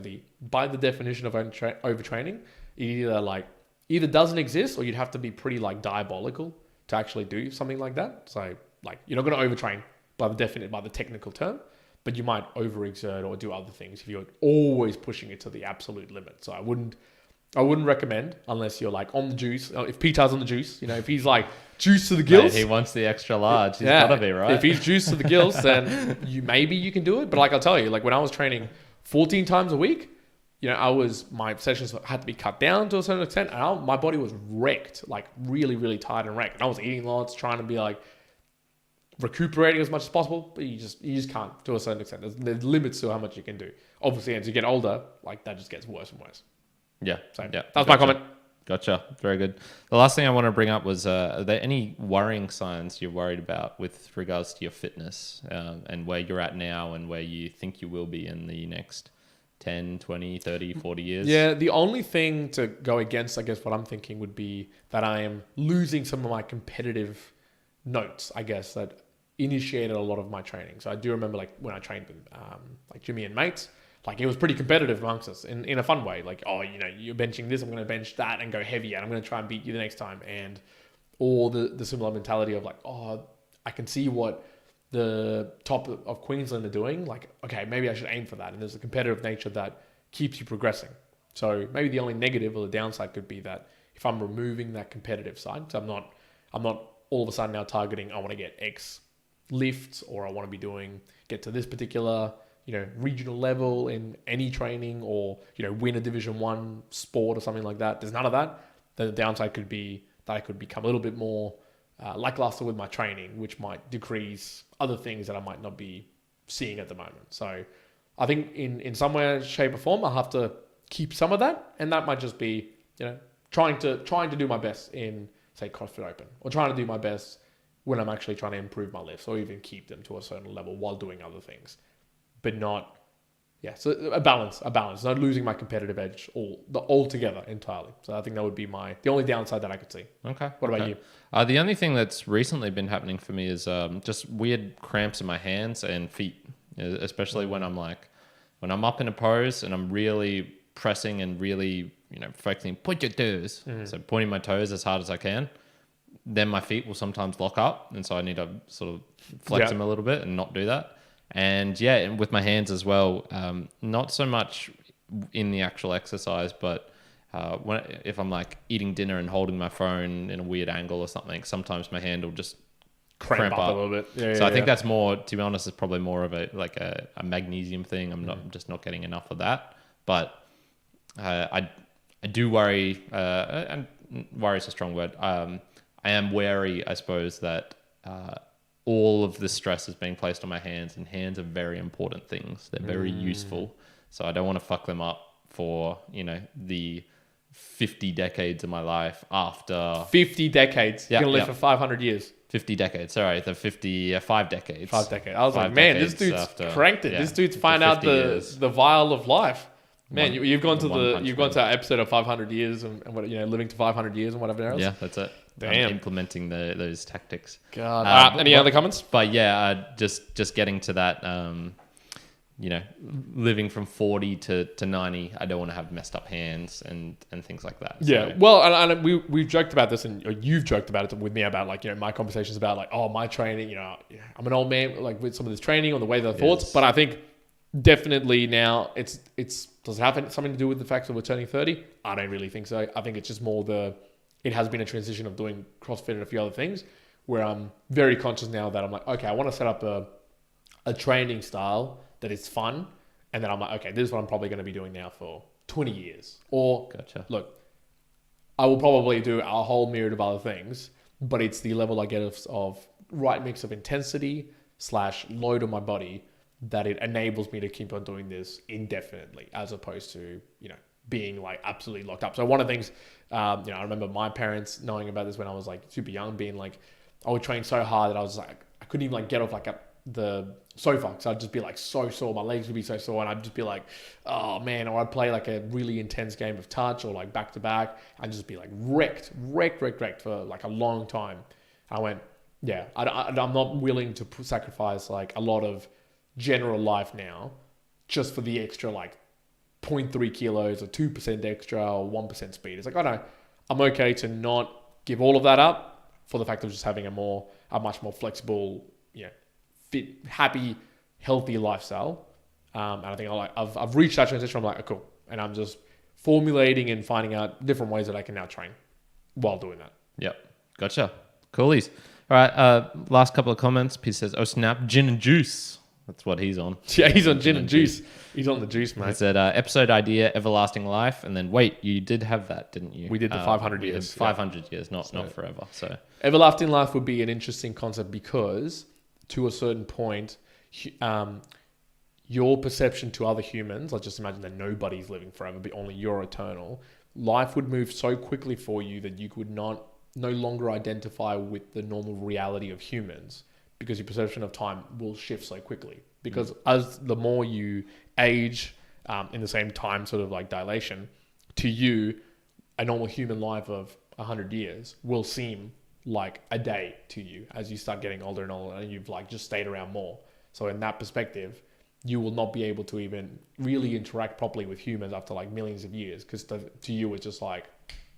[SPEAKER 2] by the definition of overtraining, it either doesn't exist, or you'd have to be pretty like diabolical to actually do something like that. So like you're not going to overtrain by the technical term, but you might overexert or do other things if you're always pushing it to the absolute limit. So I wouldn't recommend, unless you're like on the juice. If Peter's on the juice, if he's like juice to the gills.
[SPEAKER 1] Mate, he wants the extra large. He's gotta be, right?
[SPEAKER 2] If he's juice to the gills, then maybe you can do it. But like I'll tell you, like when I was training 14 times a week, my sessions had to be cut down to a certain extent, and my body was wrecked, like really, really tired and wrecked. And I was eating lots, trying to be like recuperating as much as possible, but you just can't to a certain extent. There's limits to how much you can do. Obviously, as you get older, like that just gets worse and worse.
[SPEAKER 1] Yeah.
[SPEAKER 2] So
[SPEAKER 1] yeah.
[SPEAKER 2] That was my comment.
[SPEAKER 1] Gotcha. Very good. The last thing I want to bring up was, are there any worrying signs you're worried about with regards to your fitness and where you're at now and where you think you will be in the next 10, 20, 30, 40 years?
[SPEAKER 2] Yeah, the only thing to go against, I guess, what I'm thinking would be that I am losing some of my competitive notes, I guess, that initiated a lot of my training. So I do remember like when I trained with like Jimmy and mates, like it was pretty competitive amongst us in a fun way. Like, oh, you're benching this, I'm going to bench that and go heavy, and I'm going to try and beat you the next time. Or the similar mentality of like, oh, I can see what the top of Queensland are doing, like, okay, maybe I should aim for that. And there's a competitive nature that keeps you progressing. So maybe the only negative or the downside could be that if I'm removing that competitive side, so I'm not all of a sudden now targeting, I want to get X lifts, or I want to get to this particular, regional level in any training, or, win a Division 1 sport or something like that. There's none of that. Then the downside could be that I could become a little bit more lackluster with my training, which might decrease other things that I might not be seeing at the moment. So I think in some way, shape or form, I'll have to keep some of that. And that might just be, trying to do my best in, say, CrossFit Open, or trying to do my best when I'm actually trying to improve my lifts, or even keep them to a certain level while doing other things, but not, so a balance, not losing my competitive edge altogether entirely. So I think that would be the only downside that I could see.
[SPEAKER 1] Okay.
[SPEAKER 2] What about you?
[SPEAKER 1] The only thing that's recently been happening for me is just weird cramps in my hands and feet, especially when I'm up in a pose and I'm really pressing and really, focusing, point your toes. Mm-hmm. So pointing my toes as hard as I can. Then my feet will sometimes lock up, and so I need to sort of flex them a little bit and not do that. And and with my hands as well, not so much in the actual exercise, but if I'm like eating dinner and holding my phone in a weird angle or something, sometimes my hand will just cramp up
[SPEAKER 2] a little bit.
[SPEAKER 1] So I think that's more, to be honest, it's probably more of a magnesium thing. I'm just not getting enough of that. But I do worry, and worry is a strong word. I am wary, I suppose, that all of the stress is being placed on my hands, and hands are very important things. They're very useful. So I don't want to fuck them up for, the 50 decades of my life after
[SPEAKER 2] 50 decades.
[SPEAKER 1] Yeah,
[SPEAKER 2] You're going to live
[SPEAKER 1] yeah.
[SPEAKER 2] for 500 years.
[SPEAKER 1] 50 decades. Sorry, the 5 decades.
[SPEAKER 2] 5 decades. I was like,
[SPEAKER 1] 5
[SPEAKER 2] man, this
[SPEAKER 1] decades
[SPEAKER 2] dude's
[SPEAKER 1] after-
[SPEAKER 2] cranked it.
[SPEAKER 1] yeah,
[SPEAKER 2] This dude's
[SPEAKER 1] after
[SPEAKER 2] find out
[SPEAKER 1] 50 years.
[SPEAKER 2] the vial of life. Man,
[SPEAKER 1] One-
[SPEAKER 2] you've gone to
[SPEAKER 1] One Punch
[SPEAKER 2] you've gone
[SPEAKER 1] Man.
[SPEAKER 2] to our episode of 500 years and what, living to 500 years and whatever else.
[SPEAKER 1] Yeah, that's it. I'm
[SPEAKER 2] Damn.
[SPEAKER 1] implementing those tactics.
[SPEAKER 2] God. Any other comments?
[SPEAKER 1] But yeah, just getting to that, living from 40 to 90, I don't want to have messed up hands and things like that.
[SPEAKER 2] Yeah,
[SPEAKER 1] So,
[SPEAKER 2] well, and we've joked about this, or you've joked about it with me about my conversations about my training. I'm an old man, with some of this training or the way that I thoughts.
[SPEAKER 1] Yes.
[SPEAKER 2] But I think definitely now it's does it have something to do with the fact that we're turning 30? I don't really think so. I think it's just more it has been a transition of doing CrossFit and a few other things where I'm very conscious now that I'm like, okay, I want to set up a training style that is fun, and then I'm like, okay, this is what I'm probably going to be doing now for 20 years. Or
[SPEAKER 1] Gotcha.
[SPEAKER 2] look, I will probably do a whole myriad of other things, but it's the level I get of right mix of intensity / load on my body that it enables me to keep on doing this indefinitely, as opposed to being absolutely locked up. So one of the things, I remember my parents knowing about this when I was super young, being I would train so hard that I was I couldn't even get off the sofa, so I'd just be so sore, my legs would be so sore, and I'd just be oh man, or I'd play a really intense game of touch or back to back and just be wrecked for a long time. I went, yeah, I'm not willing to sacrifice a lot of general life now just for the extra 0.3 kilos or 2% extra or 1% speed. It's oh no, I'm okay to not give all of that up for the fact of just having a much more flexible, fit, happy, healthy lifestyle. And I think I've reached that transition. I'm cool. And I'm just formulating and finding out different ways that I can now train while doing that.
[SPEAKER 1] Yep. Gotcha. Coolies. All right. Last couple of comments. P says, oh snap, gin and juice. That's what he's on.
[SPEAKER 2] Yeah, he's on gin and juice. He's on the juice, mate.
[SPEAKER 1] He said, episode idea, everlasting life. And then, wait, you did have that, didn't you?
[SPEAKER 2] We did the 500
[SPEAKER 1] we did
[SPEAKER 2] years.
[SPEAKER 1] 500 years, not forever. So
[SPEAKER 2] everlasting life would be an interesting concept because to a certain point, your perception to other humans, let's just imagine that nobody's living forever, but only you're eternal. Life would move so quickly for you that you could no longer identify with the normal reality of humans, because your perception of time will shift so quickly. Because as the more you age in the same time sort of dilation, to you, a normal human life of 100 years will seem like a day to you as you start getting older and older and you've just stayed around more. So in that perspective, you will not be able to even really interact properly with humans after millions of years, because to you it's just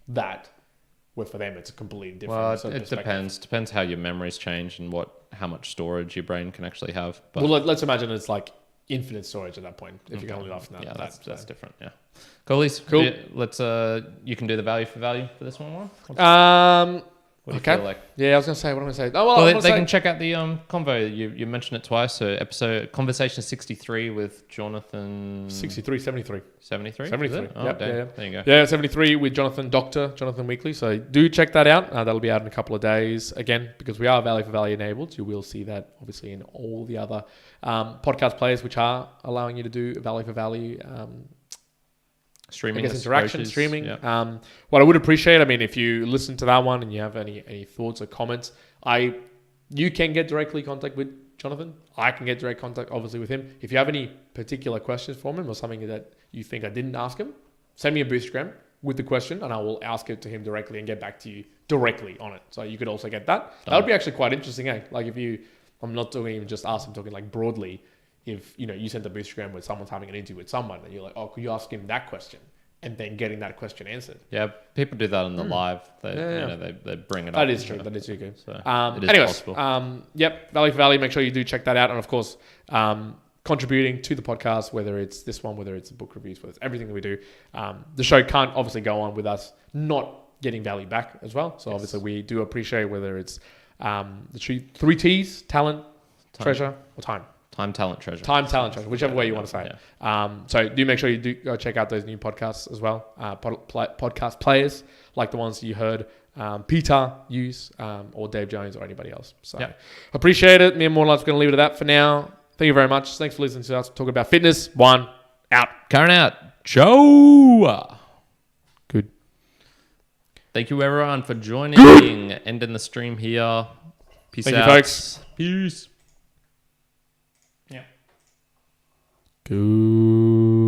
[SPEAKER 2] that, where for them it's a completely different
[SPEAKER 1] well,
[SPEAKER 2] sort of
[SPEAKER 1] it depends how your memories change and how much storage your brain can actually have. But
[SPEAKER 2] well, let's imagine it's infinite storage at that point if you can only live from that.
[SPEAKER 1] yeah, that's different. Yeah, coolies.
[SPEAKER 2] Cool.
[SPEAKER 1] Let's you can do the value for value for this one. What do you feel like?
[SPEAKER 2] Yeah, I was gonna say. What am I gonna say? Oh, well,
[SPEAKER 1] Well, they can check out the convo. You mentioned it twice. So conversation 63 with Jonathan.
[SPEAKER 2] 63, 73.
[SPEAKER 1] 73?
[SPEAKER 2] 73.
[SPEAKER 1] Oh,
[SPEAKER 2] Yep,
[SPEAKER 1] damn.
[SPEAKER 2] yeah.
[SPEAKER 1] There you go.
[SPEAKER 2] Yeah, 73 with Dr. Jonathan Weekly. So do check that out. That'll be out in a couple of days. Again, because we are Value for Value enabled, you will see that obviously in all the other podcast players which are allowing you to do Value for Value
[SPEAKER 1] Streaming,
[SPEAKER 2] interaction, streaming.
[SPEAKER 1] Yeah.
[SPEAKER 2] What I would appreciate, if you listen to that one and you have any thoughts or comments, you can get directly contact with Jonathan. I can get direct contact, obviously, with him. If you have any particular questions from him or something that you think I didn't ask him, send me a Boostagram with the question and I will ask it to him directly and get back to you directly on it. So you could also get that. That would be actually quite interesting, eh? I'm not doing even just ask him, talking broadly. If you send a Boostagram where someone's having an interview with someone and you're oh, could you ask him that question, and then getting that question answered.
[SPEAKER 1] Yeah, people do that on the live. They bring it up.
[SPEAKER 2] That is true. That is true.
[SPEAKER 1] So it is
[SPEAKER 2] anyways,
[SPEAKER 1] possible.
[SPEAKER 2] Yep, Value for Value. Make sure you do check that out, and of course, contributing to the podcast, whether it's this one, whether it's the book reviews, whether it's everything that we do. The show can't obviously go on with us not getting value back as well. So obviously, we do appreciate whether it's the 3 T's: talent, treasure, or time.
[SPEAKER 1] Time, talent, treasure.
[SPEAKER 2] Time, talent, treasure, whichever way you want to say it. So do make sure you do go check out those new podcasts as well. Podcast players like the ones you heard Peter use or Dave Jones or anybody else. So appreciate it. Me and Morlife's going to leave it at that for now. Thank you very much. Thanks for listening to us talk about fitness. One out.
[SPEAKER 1] Karen out. Ciao.
[SPEAKER 2] Good.
[SPEAKER 1] Thank you, everyone, for joining. Ending the stream here. Peace
[SPEAKER 2] Thank
[SPEAKER 1] out.
[SPEAKER 2] you, folks.
[SPEAKER 1] Peace.
[SPEAKER 2] Good.